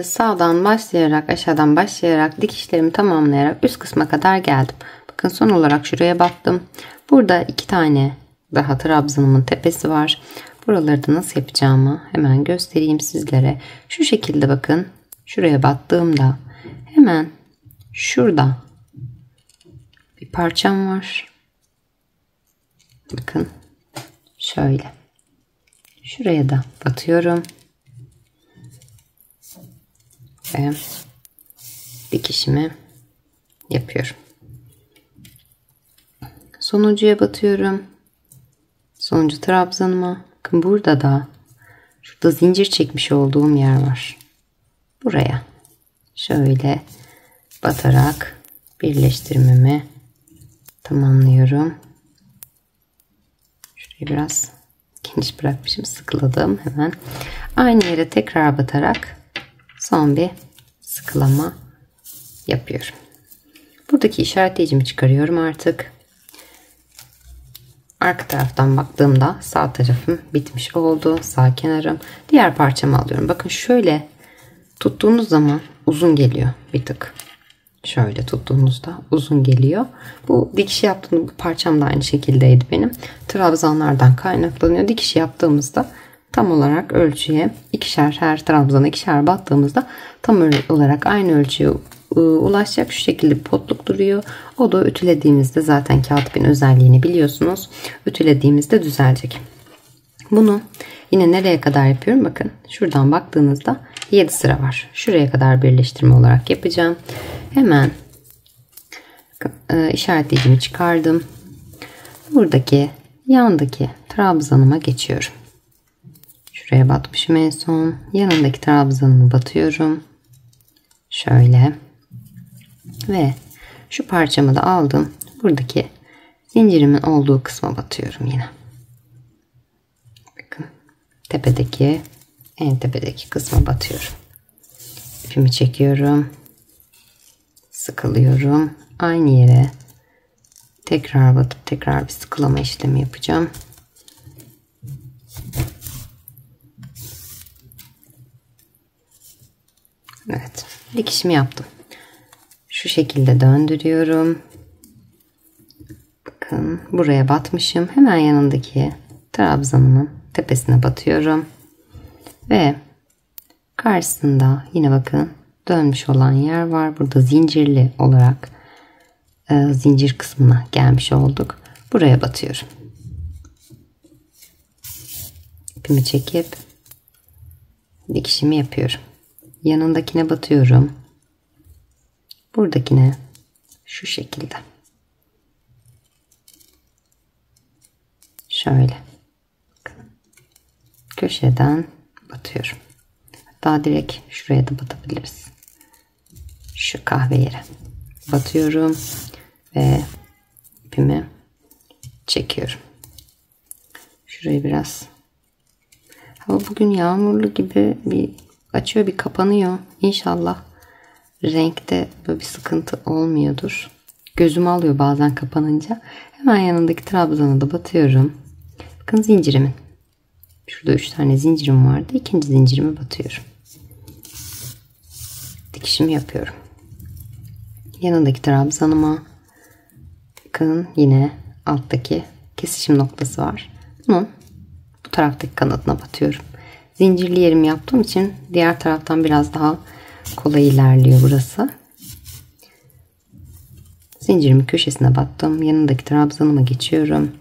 sağdan başlayarak, aşağıdan başlayarak dikişlerimi tamamlayarak üst kısma kadar geldim. Bakın son olarak şuraya battım. Burada 2 tane daha trabzanımın tepesi var. Buraları da nasıl yapacağımı hemen göstereyim sizlere. Şu şekilde bakın. Şuraya battığımda hemen şurada bir parçam var. Bakın şöyle. Şuraya da batıyorum. Ve dikişimi yapıyorum. Sonuncuya batıyorum. Sonuncu trabzanıma. Bakın burada da şurada zincir çekmiş olduğum yer var. Buraya şöyle batarak birleştirmemi tamamlıyorum. Şurayı biraz geniş bırakmışım. Sıkıladım hemen. Aynı yere tekrar batarak son bir sıkılama yapıyorum. Buradaki işaretleyicimi çıkarıyorum artık. Arka taraftan baktığımda sağ tarafım bitmiş oldu. Sağ kenarım. Diğer parçamı alıyorum. Bakın şöyle tuttuğunuz zaman uzun geliyor bir tık. Şöyle tuttuğunuzda uzun geliyor. Bu dikiş yaptığım bu parçam da aynı şekildeydi benim. Trabzanlardan kaynaklanıyor. Dikiş yaptığımızda tam olarak ölçüye ikişer, her trabzana ikişer battığımızda tam olarak aynı ölçüye ulaşacak. Şu şekilde bir potluk duruyor. O da ütülediğimizde, zaten kağıt ipin özelliğini biliyorsunuz. Ütülediğimizde düzelecek. Bunu yine nereye kadar yapıyorum? Bakın şuradan baktığınızda 7 sıra var. Şuraya kadar birleştirme olarak yapacağım. Hemen işaretleyicimi çıkardım. Buradaki yandaki trabzanıma geçiyorum. Şuraya batmışım en son. Yanındaki trabzanımı batıyorum. Şöyle. Ve şu parçamı da aldım. Buradaki zincirimin olduğu kısma batıyorum yine. Bakın. Tepedeki, en tepedeki kısma batıyorum. İpimi çekiyorum. Sıkılıyorum. Aynı yere tekrar batıp tekrar bir sıkılama işlemi yapacağım. Evet. Dikişimi yaptım. Şu şekilde döndürüyorum. Bakın buraya batmışım. Hemen yanındaki trabzanımın tepesine batıyorum. Ve karşısında yine bakın dönmüş olan yer var. Burada zincirli olarak zincir kısmına gelmiş olduk. Buraya batıyorum. İpimi çekip dikişimi yapıyorum. Yanındakine batıyorum. Buradakine şu şekilde. Şöyle. Köşeden batıyorum. Hatta direkt şuraya da batabiliriz. Şu kahve yere batıyorum ve ipimi çekiyorum. Şurayı biraz. Hava bugün yağmurlu gibi, bir açıyor bir kapanıyor. İnşallah renkte böyle bir sıkıntı olmuyordur. Gözüm alıyor bazen kapanınca. Hemen yanındaki trabzana da batıyorum. Bakın zincirimin. Şurada 3 tane zincirim vardı. İkinci zincirime batıyorum. Dikişimi yapıyorum. Yanındaki trabzanıma bakın yine alttaki kesişim noktası var. Bunun bu taraftaki kanadına batıyorum. Zincirli yerimi yaptığım için diğer taraftan biraz daha kolay ilerliyor burası. Zincirimin köşesine battım. Yanındaki trabzanıma geçiyorum.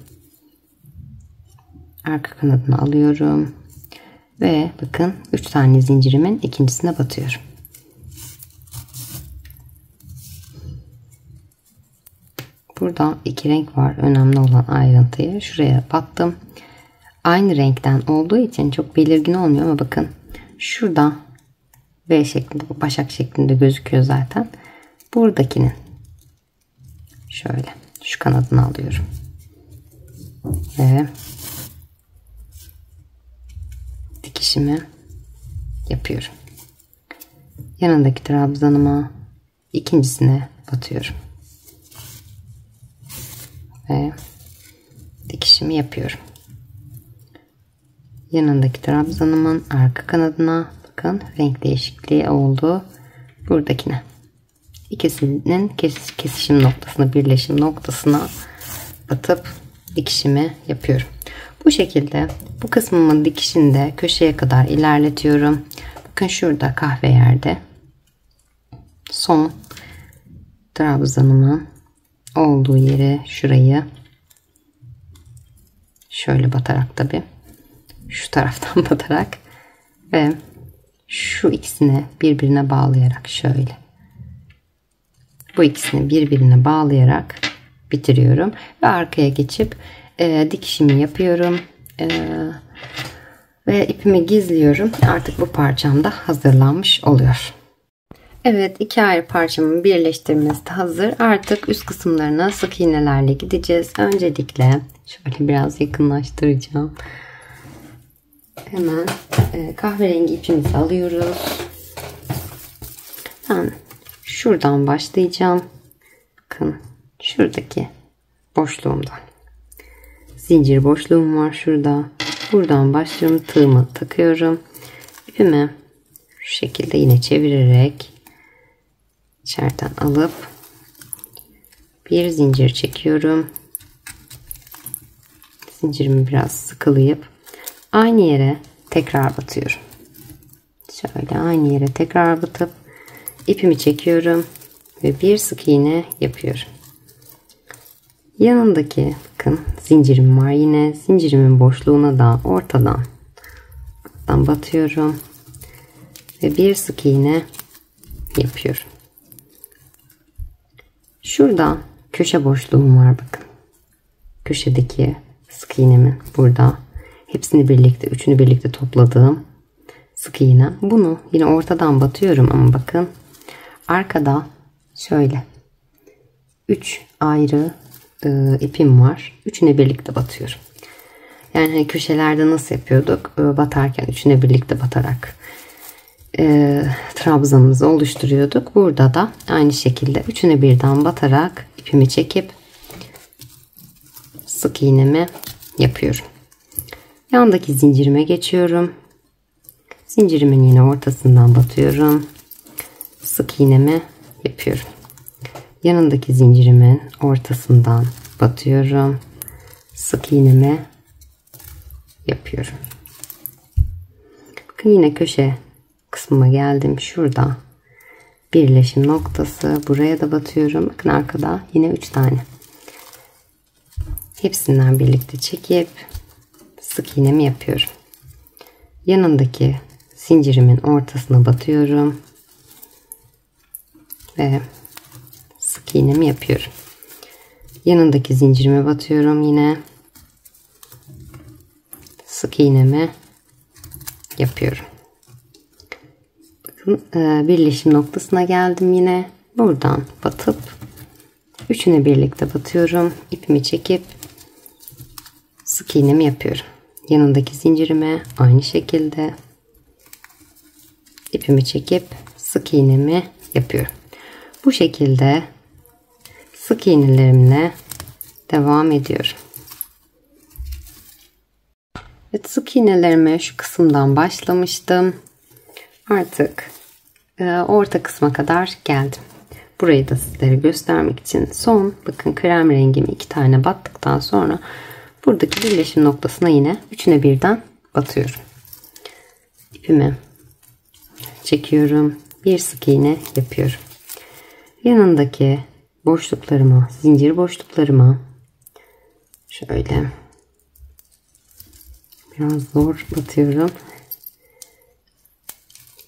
Arka kanadını alıyorum. Ve bakın 3 tane zincirimin ikincisine batıyorum. Burada 2 renk var. Önemli olan ayrıntıyı şuraya battım. Aynı renkten olduğu için çok belirgin olmuyor ama bakın şurada V şeklinde, başak şeklinde gözüküyor zaten. Buradakinin şöyle şu kanadını alıyorum. Ve dikişimi yapıyorum. Yanındaki trabzanıma ikincisine batıyorum. Ve dikişimi yapıyorum. Yanındaki trabzanımın arka kanadına bakın renk değişikliği oldu. Buradakine. İkisinin kesişim noktasına, birleşim noktasına batıp dikişimi yapıyorum. Bu şekilde bu kısmımın dikişini de köşeye kadar ilerletiyorum. Bakın şurada kahve yerde son trabzanımın olduğu yere şurayı şöyle batarak, tabi şu taraftan batarak ve şu ikisini birbirine bağlayarak şöyle bu ikisini birbirine bağlayarak bitiriyorum ve arkaya geçip dikişimi yapıyorum ve ipimi gizliyorum. Artık bu parçam da hazırlanmış oluyor. Evet, iki ayrı parçamın birleştirmesi de hazır. Artık üst kısımlarına sık iğnelerle gideceğiz. Öncelikle şöyle biraz yakınlaştıracağım. Hemen kahverengi ipimizi alıyoruz. Ben şuradan başlayacağım. Bakın şuradaki boşluğumdan. Zincir boşluğum var şurada. Buradan başlıyorum. Tığımı takıyorum. İpimi şu şekilde yine çevirerek içeriden alıp bir zincir çekiyorum. Zincirimi biraz sıkılayıp aynı yere tekrar batıyorum. Şöyle aynı yere tekrar batıp ipimi çekiyorum ve bir sık iğne yapıyorum. Yanındaki bakın zincirim var, yine zincirimin boşluğuna da ortadan batıyorum ve bir sık iğne yapıyorum. Şurada köşe boşluğum var, bakın köşedeki sık iğnemin burada hepsini birlikte, üçünü birlikte topladığım sık iğne. Bunu yine ortadan batıyorum ama bakın arkada şöyle 3 ayrı ipim var. Üçüne birlikte batıyorum. Yani hani köşelerde nasıl yapıyorduk? Batarken üçüne birlikte batarak trabzanımızı oluşturuyorduk. Burada da aynı şekilde üçüne birden batarak ipimi çekip sık iğnemi yapıyorum. Yandaki zincirime geçiyorum. Zincirimin yine ortasından batıyorum. Sık iğnemi yapıyorum. Yanındaki zincirimin ortasından batıyorum. Sık iğnemi yapıyorum. Bakın yine köşe kısmıma geldim. Şurada birleşim noktası. Buraya da batıyorum. Bakın arkada yine 3 tane. Hepsinden birlikte çekip sık iğnemi yapıyorum. Yanındaki zincirimin ortasına batıyorum. Ve sık iğnemi yapıyorum. Yanındaki zincirime batıyorum yine. Sık iğnemi yapıyorum. Bakın birleşim noktasına geldim yine. Buradan batıp üçüne birlikte batıyorum. İpimi çekip sık iğnemi yapıyorum. Yanındaki zincirime aynı şekilde ipimi çekip sık iğnemi yapıyorum. Bu şekilde sık iğnelerimle devam ediyorum. Evet, sık iğnelerime şu kısımdan başlamıştım. Artık orta kısma kadar geldim. Burayı da sizlere göstermek için son bakın krem rengimi 2 tane battıktan sonra buradaki birleşim noktasına yine üçüne birden batıyorum. İpimi çekiyorum. Bir sık iğne yapıyorum. Yanındaki boşluklarıma, zincir boşluklarıma şöyle biraz zor batıyorum.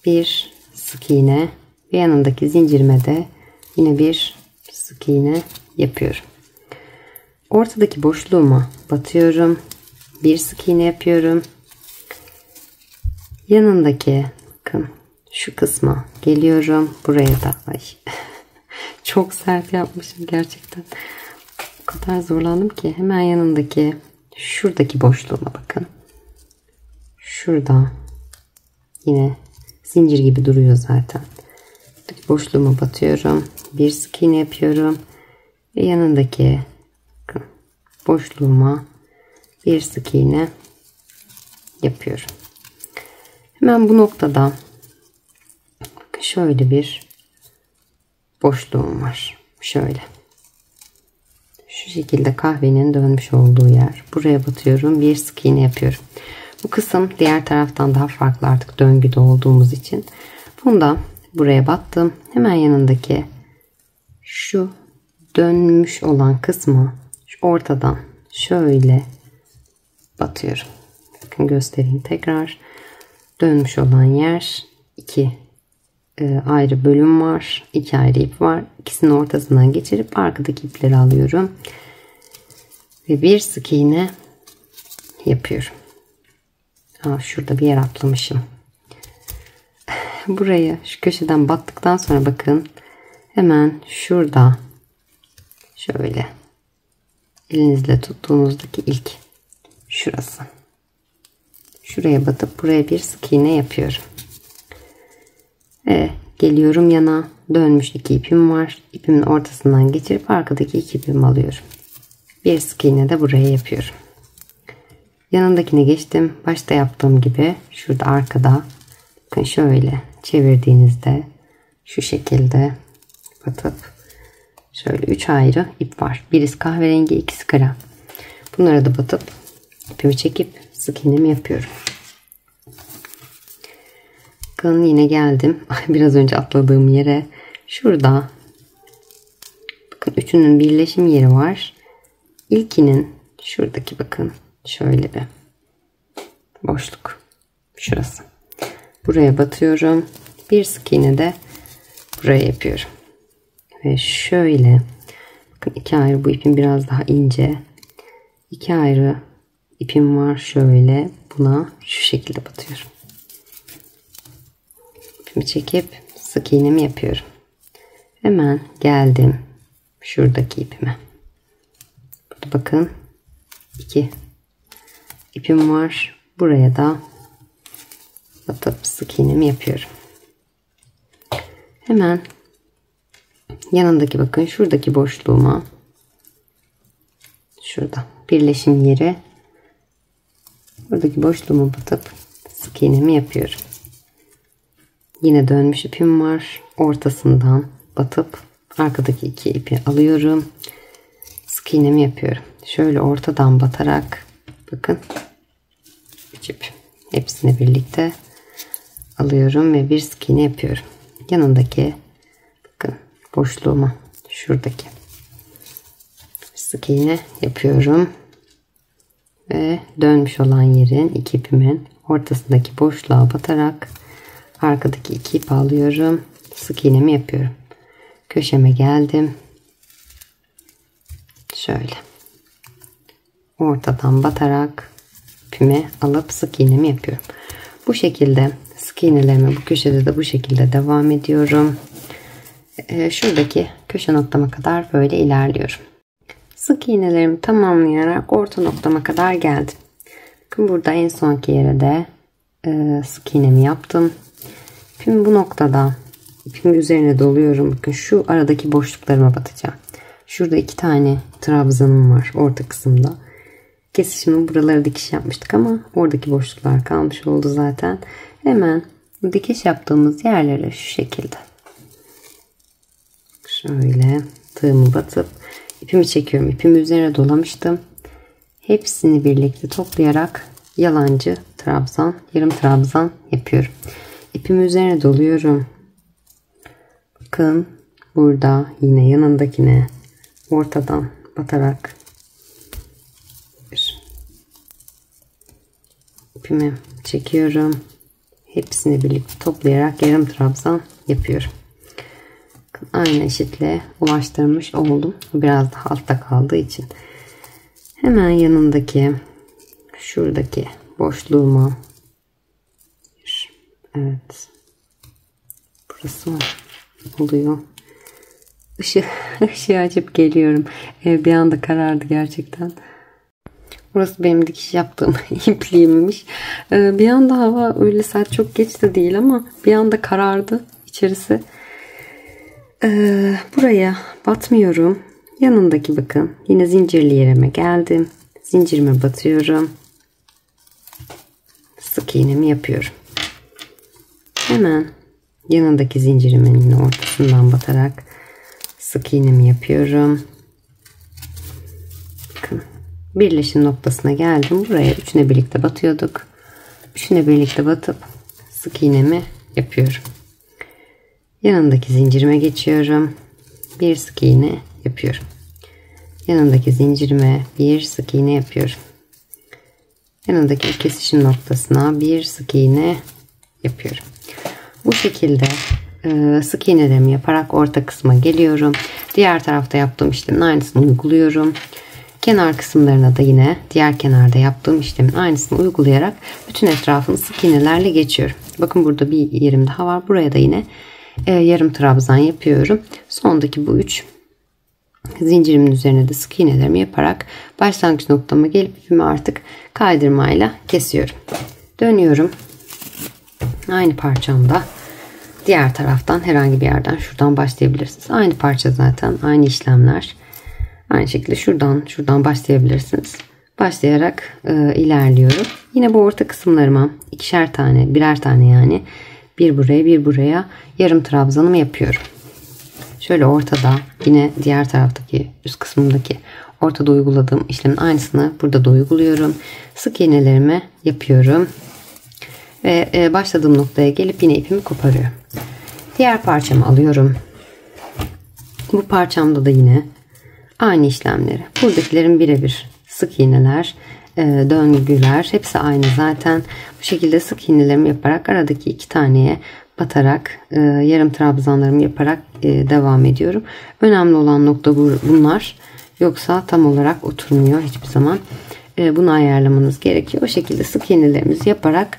Bir sık iğne ve yanındaki zincirime de yine bir sık iğne yapıyorum. Ortadaki boşluğuma batıyorum. Bir sık iğne yapıyorum. Yanındaki bakın şu kısma geliyorum. Buraya da çok sert yapmışım gerçekten. O kadar zorlandım ki hemen yanındaki şuradaki boşluğuma bakın. Şurada yine zincir gibi duruyor zaten. Buradaki boşluğuma batıyorum. Bir sık iğne yapıyorum. Ve yanındaki boşluğuma bir sık iğne yapıyorum. Hemen bu noktada bakın şöyle bir boşluğum var. Şöyle. Şu şekilde kahvenin dönmüş olduğu yer. Buraya batıyorum. Bir sık iğne yapıyorum. Bu kısım diğer taraftan daha farklı artık döngüde olduğumuz için. Bunda buraya battım. Hemen yanındaki şu dönmüş olan kısma şu ortadan şöyle batıyorum. Bakın göstereyim tekrar. Dönmüş olan yer 2 ayrı bölüm var. 2 ayrı ip var. İkisinin ortasından geçirip arkadaki ipleri alıyorum. Ve bir sık iğne yapıyorum. Şurada bir yer atlamışım. Buraya şu köşeden battıktan sonra bakın hemen şurada şöyle elinizle tuttuğunuzdaki ilk şurası. Şuraya batıp buraya bir sık iğne yapıyorum. Ve geliyorum yana, dönmüş 2 ipim var. İpimin ortasından geçirip arkadaki 2 ipimi alıyorum. Bir sık iğne de buraya yapıyorum. Yanındakine geçtim. Başta yaptığım gibi şurada arkada bakın şöyle çevirdiğinizde şu şekilde batıp şöyle 3 ayrı ip var. Birisi kahverengi, ikisi krem. Bunlara da batıp ipimi çekip sık iğnemi yapıyorum. Bakın yine geldim. Biraz önce atladığım yere. Şurada bakın üçünün birleşim yeri var. İlkinin şuradaki bakın şöyle bir boşluk. Şurası. Buraya batıyorum. Bir sık iğne de buraya yapıyorum. Ve şöyle bakın 2 ayrı, bu ipim biraz daha ince. 2 ayrı ipim var. Şöyle buna şu şekilde batıyorum. İpimi çekip sık iğnemi yapıyorum. Hemen geldim şuradaki ipime. Burada bakın 2 ipim var. Buraya da batıp sık iğnemi yapıyorum. Hemen yanındaki bakın şuradaki boşluğuma şurada birleşim yeri, buradaki boşluğuma batıp sık iğnemi yapıyorum. Yine dönmüş ipim var. Ortasından batıp arkadaki 2 ipi alıyorum. Sık iğnemi yapıyorum. Şöyle ortadan batarak bakın 3 ip hepsini birlikte alıyorum ve bir sık iğne yapıyorum. Yanındaki bakın boşluğuma şuradaki sık iğne yapıyorum ve dönmüş olan yerin 2 ipimin ortasındaki boşluğa batarak arkadaki 2 ip alıyorum. Sık iğnemi yapıyorum. Köşeme geldim. Şöyle. Ortadan batarak ipimi alıp sık iğnemi yapıyorum. Bu şekilde sık sık iğnelerime bu köşede de bu şekilde devam ediyorum. Şuradaki köşe noktama kadar böyle ilerliyorum. Sık iğnelerimi tamamlayarak orta noktama kadar geldim. Bakın burada en sonki yere de sık iğnemi yaptım. İpimi bu noktada ipimi üzerine doluyorum. Bakın şu aradaki boşluklarıma batacağım. Şurada 2 tane trabzanım var orta kısımda. Kesişimi buralara dikiş yapmıştık ama oradaki boşluklar kalmış oldu zaten. Hemen dikiş yaptığımız yerlere şu şekilde şöyle tığımı batıp ipimi çekiyorum. İpimi üzerine dolamıştım. Hepsini birlikte toplayarak yalancı trabzan, yarım trabzan yapıyorum. İpimi üzerine doluyorum. Bakın burada yine yanındakine ortadan batarak ipimi çekiyorum. Hepsini birlikte toplayarak yarım trabzan yapıyorum. Aynı eşitle ulaştırmış oldum. Biraz daha altta kaldığı için. Hemen yanındaki şuradaki boşluğuma evet burası mı oluyor? Işığı açıp geliyorum. Bir anda karardı gerçekten. Burası benim dikiş yaptığım ipliğimmiş. Bir anda hava öyle saat çok geç de değil ama bir anda karardı içerisi. Buraya batmıyorum. Yanındaki bakın yine zincirli yerime geldim. Zincirime batıyorum. Sık iğnemi yapıyorum. Hemen yanındaki zincirimin yine ortasından batarak sık iğnemi yapıyorum. Bakın birleşim noktasına geldim. Buraya üçüne birlikte batıyorduk. Üçüne birlikte batıp sık iğnemi yapıyorum. Yanındaki zincirime geçiyorum. Bir sık iğne yapıyorum. Yanındaki zincirime bir sık iğne yapıyorum. Yanındaki kesişim noktasına bir sık iğne yapıyorum. Bu şekilde sık iğnelerimi yaparak orta kısma geliyorum. Diğer tarafta yaptığım işlemin aynısını uyguluyorum. Kenar kısımlarına da yine diğer kenarda yaptığım işlemin aynısını uygulayarak bütün etrafını sık iğnelerle geçiyorum. Bakın burada bir yerim daha var. Buraya da yine yarım trabzan yapıyorum. Sondaki bu 3 zincirimin üzerine de sık iğnelerimi yaparak başlangıç noktama gelip ipimi artık kaydırmayla kesiyorum. Dönüyorum. Aynı parçamda diğer taraftan herhangi bir yerden şuradan başlayabilirsiniz. Aynı parça zaten, aynı işlemler. Aynı şekilde şuradan başlayabilirsiniz. Başlayarak ilerliyorum. Yine bu orta kısımlarıma ikişer tane, birer tane yani bir buraya bir buraya yarım trabzanımı yapıyorum. Şöyle ortada yine diğer taraftaki üst kısmındaki ortada uyguladığım işlemin aynısını burada da uyguluyorum. Sık iğnelerimi yapıyorum. Ve başladığım noktaya gelip yine ipimi koparıyorum. Diğer parçamı alıyorum. Bu parçamda da yine aynı işlemleri. Buradakilerin birebir sık iğneler, döngüler hepsi aynı zaten. Bu şekilde sık iğnelerimi yaparak aradaki 2 taneye batarak yarım trabzanlarımı yaparak devam ediyorum. Önemli olan nokta bunlar. Yoksa tam olarak oturmuyor hiçbir zaman. Bunu ayarlamanız gerekiyor. O şekilde sık iğnelerimizi yaparak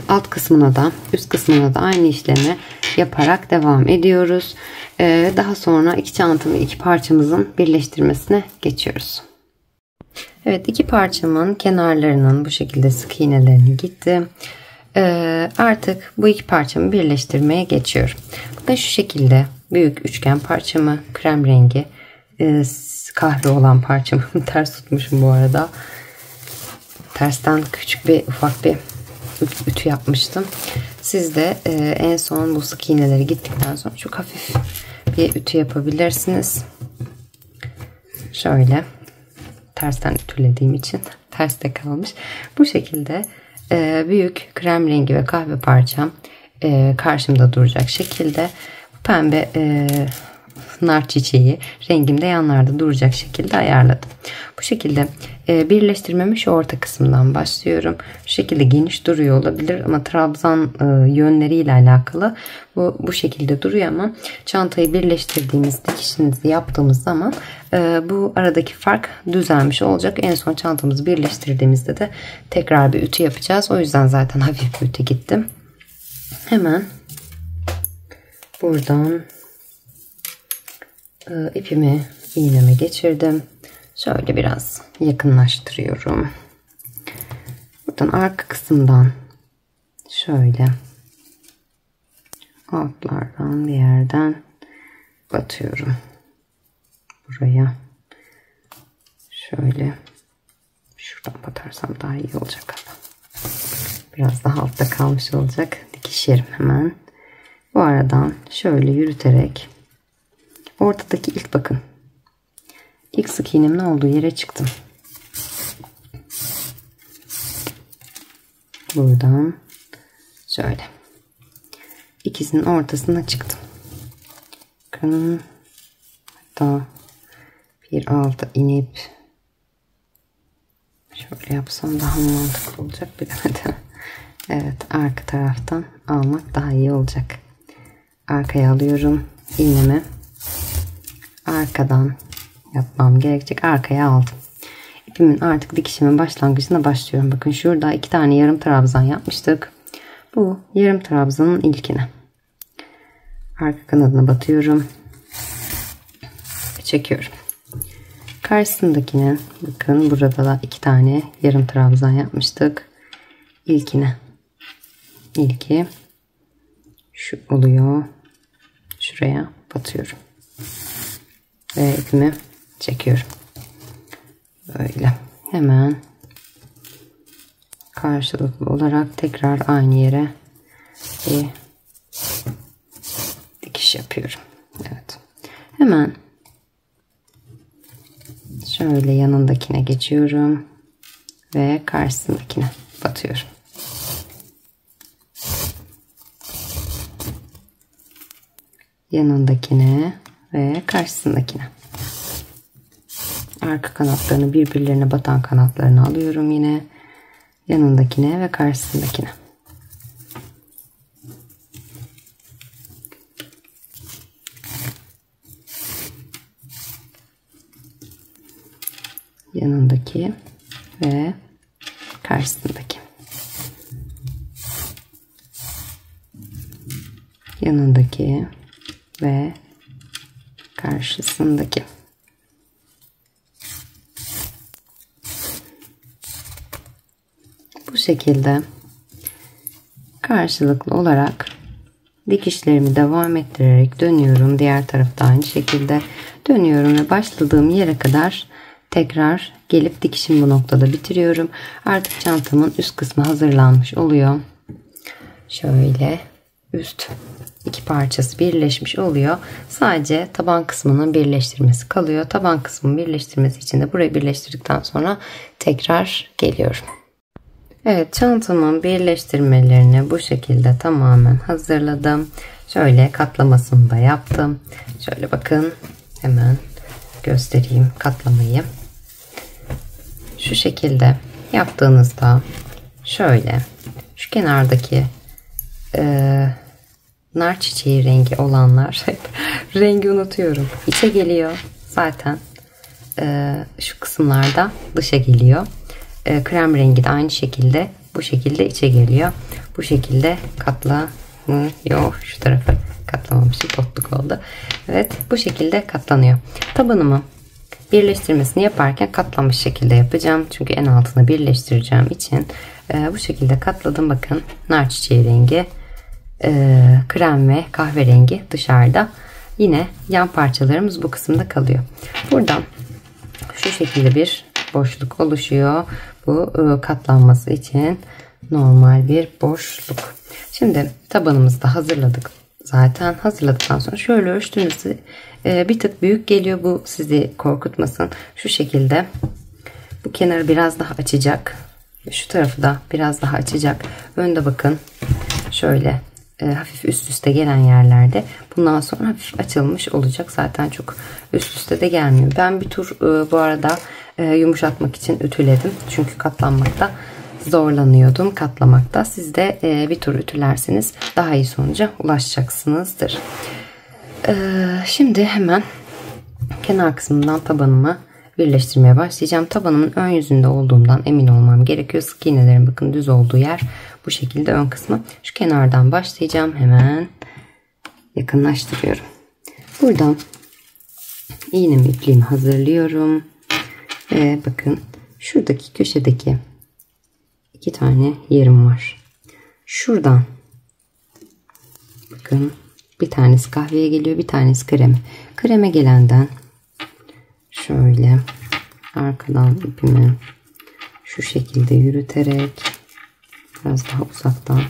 alt kısmına da üst kısmına da aynı işlemi yaparak devam ediyoruz. Daha sonra iki çantamı iki parçamızın birleştirmesine geçiyoruz. Evet, iki parçamın kenarlarının bu şekilde sık iğnelerini gittim. Artık bu iki parçamı birleştirmeye geçiyorum. Bakın şu şekilde büyük üçgen parçamı, krem rengi kahve olan parçamı ters tutmuşum bu arada. Tersten küçük bir ufak bir ütü yapmıştım. Siz de en son bu sık iğneleri gittikten sonra çok hafif bir ütü yapabilirsiniz. Şöyle tersten ütülediğim için ters de kalmış. Bu şekilde büyük krem rengi ve kahve parçam karşımda duracak şekilde pembe nar çiçeği rengimde yanlarda duracak şekilde ayarladım. Bu şekilde birleştirmemi şu orta kısımdan başlıyorum. Şu şekilde geniş duruyor olabilir ama trabzan yönleriyle alakalı bu şekilde duruyor ama çantayı birleştirdiğimiz dikişinizi yaptığımız zaman bu aradaki fark düzelmiş olacak. En son çantamızı birleştirdiğimizde de tekrar bir ütü yapacağız. O yüzden zaten hafif bir ütü gittim. Hemen buradan ipimi iğneme geçirdim. Şöyle biraz yakınlaştırıyorum. Buradan arka kısımdan şöyle altlardan bir yerden batıyorum. Buraya şöyle şuradan batarsam daha iyi olacak galiba. Biraz daha altta kalmış olacak. Dikişerim hemen. Bu aradan şöyle yürüterek ortadaki ilk bakın. İlk sık iğnemin olduğu yere çıktım. Buradan şöyle ikisinin ortasına çıktım. Bakın, hatta bir alta inip şöyle yapsam daha mantıklı olacak, bilemedim. Evet, arka taraftan almak daha iyi olacak. Arkaya alıyorum iğnemi. Arkadan yapmam gerekecek. Arkaya aldım. İpimin artık dikişimin başlangıcına başlıyorum. Bakın şurada 2 tane yarım trabzan yapmıştık. Bu yarım trabzanın ilkine arka kanadına batıyorum. Çekiyorum. Karşısındakine bakın, burada da 2 tane yarım trabzan yapmıştık. İlkine. İlki şu oluyor. Şuraya batıyorum. Ve ipimi çekiyorum. Böyle. Hemen karşılıklı olarak tekrar aynı yere bir dikiş yapıyorum. Evet. Hemen şöyle yanındakine geçiyorum ve karşısındakine batıyorum. Yanındakine ve karşısındakine. Arka kanatlarını, birbirlerine batan kanatlarını alıyorum yine. Yanındakine ve karşısındakine. Yanındaki ve karşısındaki. Yanındaki ve karşısındaki. Bu şekilde karşılıklı olarak dikişlerimi devam ettirerek dönüyorum. Diğer tarafta aynı şekilde dönüyorum ve başladığım yere kadar tekrar gelip dikişimi bu noktada bitiriyorum. Artık çantamın üst kısmı hazırlanmış oluyor. Şöyle üst iki parçası birleşmiş oluyor. Sadece taban kısmının birleştirmesi kalıyor. Taban kısmının birleştirmesi için de burayı birleştirdikten sonra tekrar geliyorum. Evet, çantamın birleştirmelerini bu şekilde tamamen hazırladım. Şöyle katlamasını da yaptım. Şöyle bakın, hemen göstereyim katlamayı. Şu şekilde yaptığınızda şöyle şu kenardaki nar çiçeği rengi olanlar, hep rengi unutuyorum, İçe geliyor zaten. Şu kısımlarda dışa geliyor. Krem rengi de aynı şekilde bu şekilde içe geliyor. Bu şekilde katlanıyor. Şu tarafı katlamamışım, potluk oldu. Evet, bu şekilde katlanıyor. Tabanımı birleştirmesini yaparken katlanmış şekilde yapacağım. Çünkü en altına birleştireceğim için bu şekilde katladım. Bakın, nar çiçeği rengi, krem ve kahverengi dışarıda. Yine yan parçalarımız bu kısımda kalıyor. Buradan şu şekilde bir boşluk oluşuyor. Bu katlanması için normal bir boşluk. Şimdi tabanımızı da hazırladık. Zaten hazırladıktan sonra şöyle ölçtüğünüzde bir tık büyük geliyor. Bu sizi korkutmasın. Şu şekilde bu kenarı biraz daha açacak. Şu tarafı da biraz daha açacak. Önde bakın şöyle hafif üst üste gelen yerlerde bundan sonra hafif açılmış olacak. Zaten çok üst üste de gelmiyor. Ben bir tur bu arada yumuşatmak için ütüledim. Çünkü katlanmakta zorlanıyordum, katlamakta. Siz de bir tur ütülerseniz daha iyi sonuca ulaşacaksınızdır. Şimdi hemen kenar kısmından tabanımı birleştirmeye başlayacağım. Tabanımın ön yüzünde olduğumdan emin olmam gerekiyor. Sık iğnelerin bakın düz olduğu yer bu şekilde ön kısmı. Şu kenardan başlayacağım. Hemen yakınlaştırıyorum. Buradan iğnemi ipliğimi hazırlıyorum. Ve bakın şuradaki köşedeki 2 tane yerim var. Şuradan bakın bir tanesi kahveye geliyor, bir tanesi kreme. Kreme gelenden şöyle arkadan ipimi şu şekilde yürüterek biraz daha uzaktan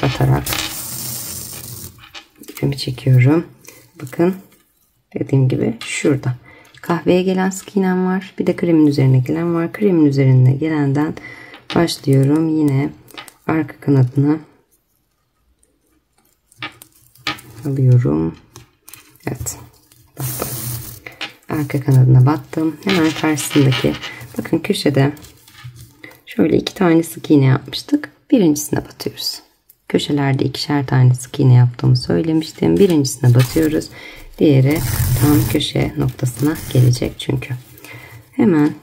batarak ipimi çekiyorum. Bakın dediğim gibi şurada kahveye gelen sık iğnem var. Bir de kremin üzerine gelen var. Kremin üzerine gelenden başlıyorum. Yine arka kanadına alıyorum. Evet. Battım. Arka kanadına battım. Hemen karşısındaki bakın köşede şöyle 2 tane sık iğne yapmıştık. Birincisine batıyoruz. Köşelerde 2'şer tane sık iğne yaptığımı söylemiştim. Birincisine batıyoruz. Diğeri tam köşe noktasına gelecek çünkü. Hemen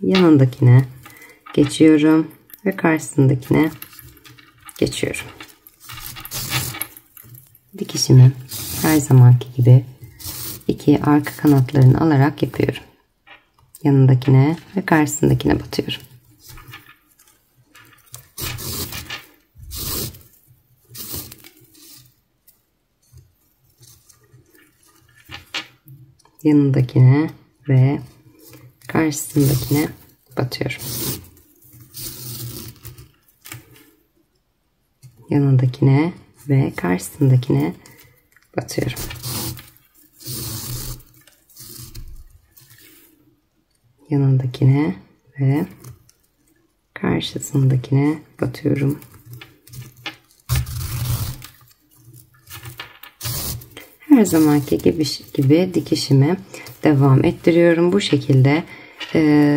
yanındakine geçiyorum ve karşısındakine geçiyorum. Dikişimi her zamanki gibi 2 arka kanatlarını alarak yapıyorum. Yanındakine ve karşısındakine batıyorum. Yanındakine ve karşısındakine batıyorum. Yanındakine ve karşısındakine batıyorum. Yanındakine ve karşısındakine batıyorum. Her zamanki gibi dikişimi devam ettiriyorum. Bu şekilde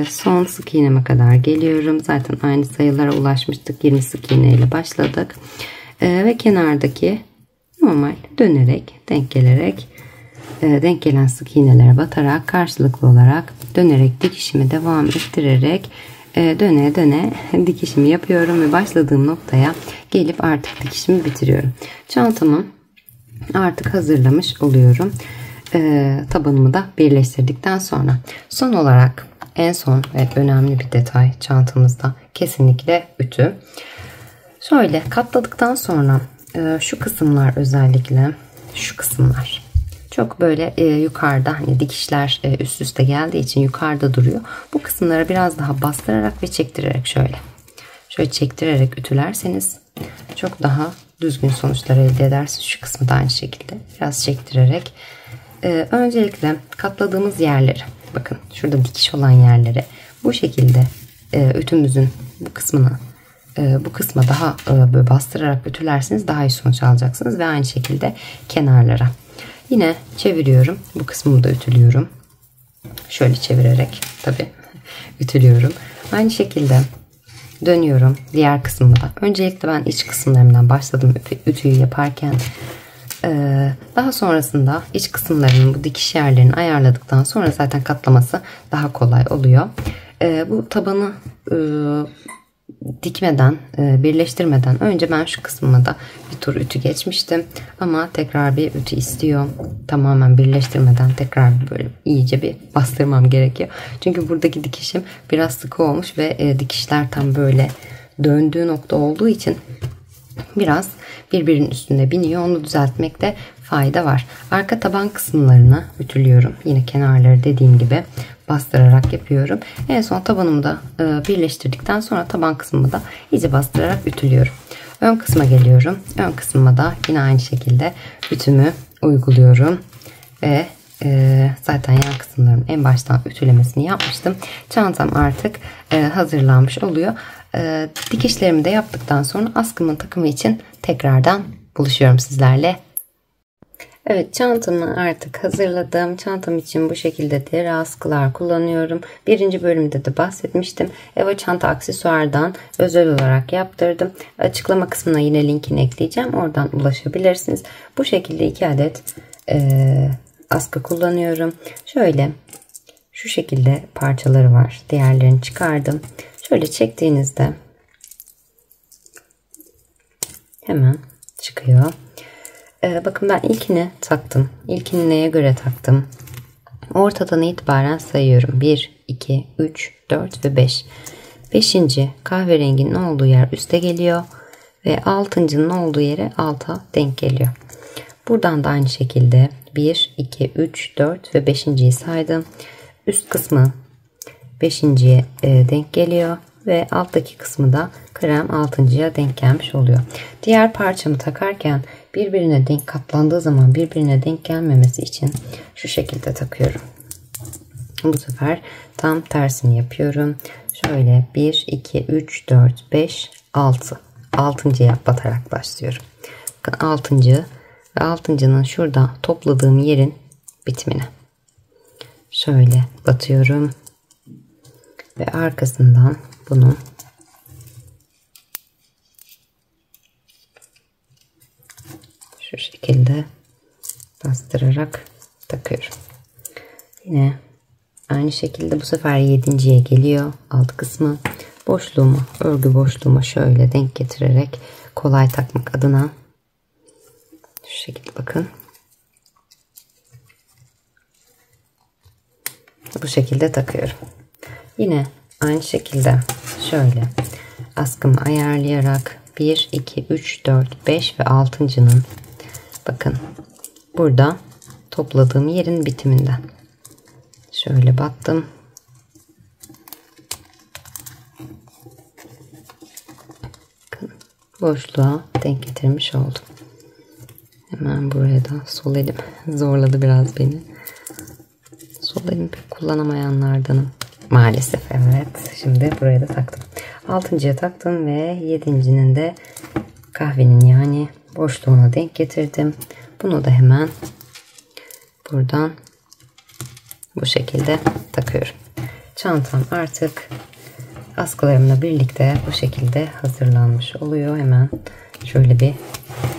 son sık iğneme kadar geliyorum. Zaten aynı sayılara ulaşmıştık. 20 sık iğne ile başladık. Ve kenardaki normal dönerek denk gelerek denk gelen sık iğnelere batarak karşılıklı olarak dönerek dikişimi devam ettirerek döne döne dikişimi yapıyorum ve başladığım noktaya gelip artık dikişimi bitiriyorum. Çantamı artık hazırlamış oluyorum. Tabanımı da birleştirdikten sonra son olarak en son ve önemli bir detay çantamızda kesinlikle ütü. Şöyle katladıktan sonra şu kısımlar, özellikle şu kısımlar çok böyle yukarıda, hani dikişler üst üste geldiği için yukarıda duruyor. Bu kısımları biraz daha bastırarak ve çektirerek şöyle çektirerek ütülerseniz çok daha düzgün sonuçlar elde edersiniz. Şu kısmı da aynı şekilde biraz çektirerek öncelikle katladığımız yerleri, bakın şurada dikiş olan yerleri bu şekilde ütümüzün bu kısmına bu kısma daha böyle bastırarak ütülerseniz daha iyi sonuç alacaksınız ve aynı şekilde kenarlara yine çeviriyorum. Bu kısmını da ütülüyorum. Şöyle çevirerek tabi ütülüyorum. Aynı şekilde dönüyorum diğer kısmına da. Öncelikle ben iç kısımlarımdan başladım ütüyü yaparken. Daha sonrasında iç kısımlarının bu dikiş yerlerini ayarladıktan sonra zaten katlaması daha kolay oluyor. Bu tabanı dikmeden, birleştirmeden önce ben şu kısmıma da bir tur ütü geçmiştim. Ama tekrar bir ütü istiyor. Tamamen birleştirmeden tekrar böyle iyice bir bastırmam gerekiyor. Çünkü buradaki dikişim biraz sıkı olmuş ve dikişler tam böyle döndüğü nokta olduğu için biraz birbirinin üstüne biniyor. Onu düzeltmekte fayda var. Arka taban kısımlarını ütülüyorum. Yine kenarları dediğim gibi bastırarak yapıyorum. En son tabanımı da birleştirdikten sonra taban kısmımı da iyice bastırarak ütülüyorum. Ön kısma geliyorum. Ön kısmıma da yine aynı şekilde ütümü uyguluyorum. Ve zaten yan kısımların en baştan ütülemesini yapmıştım. Çantam artık hazırlanmış oluyor. Dikişlerimi de yaptıktan sonra askımın takımı için tekrardan buluşuyorum sizlerle. Evet, çantamı artık hazırladım. Çantam için bu şekilde deri askılar kullanıyorum. Birinci bölümde de bahsetmiştim. Eva çanta aksesuardan özel olarak yaptırdım. Açıklama kısmına yine linkini ekleyeceğim. Oradan ulaşabilirsiniz. Bu şekilde 2 adet askı kullanıyorum. Şöyle şu şekilde parçaları var. Diğerlerini çıkardım. Şöyle çektiğinizde hemen çıkıyor. Bakın ben ilkini taktım. İlkini neye göre taktım? Ortadan itibaren sayıyorum. 1, 2, 3, 4 ve 5. 5. kahverenginin olduğu yer üste geliyor. Ve 6.'nın olduğu yere alta denk geliyor. Buradan da aynı şekilde 1, 2, 3, 4 ve 5.'yi saydım. Üst kısmı 5.'ye denk geliyor. Ve alttaki kısmı da krem 6.'ya denk gelmiş oluyor. Diğer parçamı takarken birbirine denk katlandığı zaman birbirine denk gelmemesi için şu şekilde takıyorum. Bu sefer tam tersini yapıyorum. Şöyle 1, 2, 3, 4, 5, 6. 6.'ya batarak başlıyorum. Bakın 6. ve 6.'nın şurada topladığım yerin bitimine. Şöyle batıyorum. Ve arkasından bunu şu şekilde bastırarak takıyorum. Yine aynı şekilde bu sefer 7.'ye geliyor alt kısmı. Boşluğumu, örgü boşluğuma şöyle denk getirerek kolay takmak adına şu şekilde bakın. Bu şekilde takıyorum. Yine aynı şekilde şöyle askımı ayarlayarak 1, 2, 3, 4, 5 ve 6.'nın bakın burada topladığım yerin bitiminden şöyle battım. Bakın boşluğa denk getirmiş oldum. Hemen buraya da sol elim zorladı biraz beni. Sol elimi pek kullanamayanlardanım. Maalesef evet. Şimdi buraya da taktım. 6.'ya taktım ve 7.'nin de kahvenin yani boşluğuna denk getirdim. Bunu da hemen buradan bu şekilde takıyorum. Çantam artık askılarımla birlikte bu şekilde hazırlanmış oluyor. Hemen şöyle bir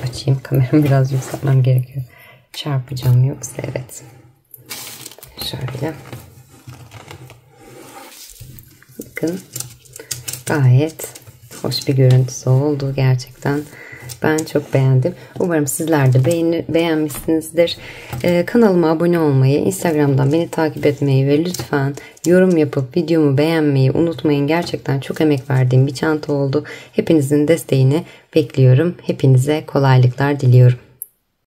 açayım. Kameramı biraz yükseltmem gerekiyor. Çarpacağım yoksa evet. Şöyle. Bakın gayet hoş bir görüntüsü oldu gerçekten. Ben çok beğendim. Umarım sizler de beğenmişsinizdir. Kanalıma abone olmayı, Instagram'dan beni takip etmeyi ve lütfen yorum yapıp videomu beğenmeyi unutmayın. Gerçekten çok emek verdiğim bir çanta oldu. Hepinizin desteğini bekliyorum. Hepinize kolaylıklar diliyorum.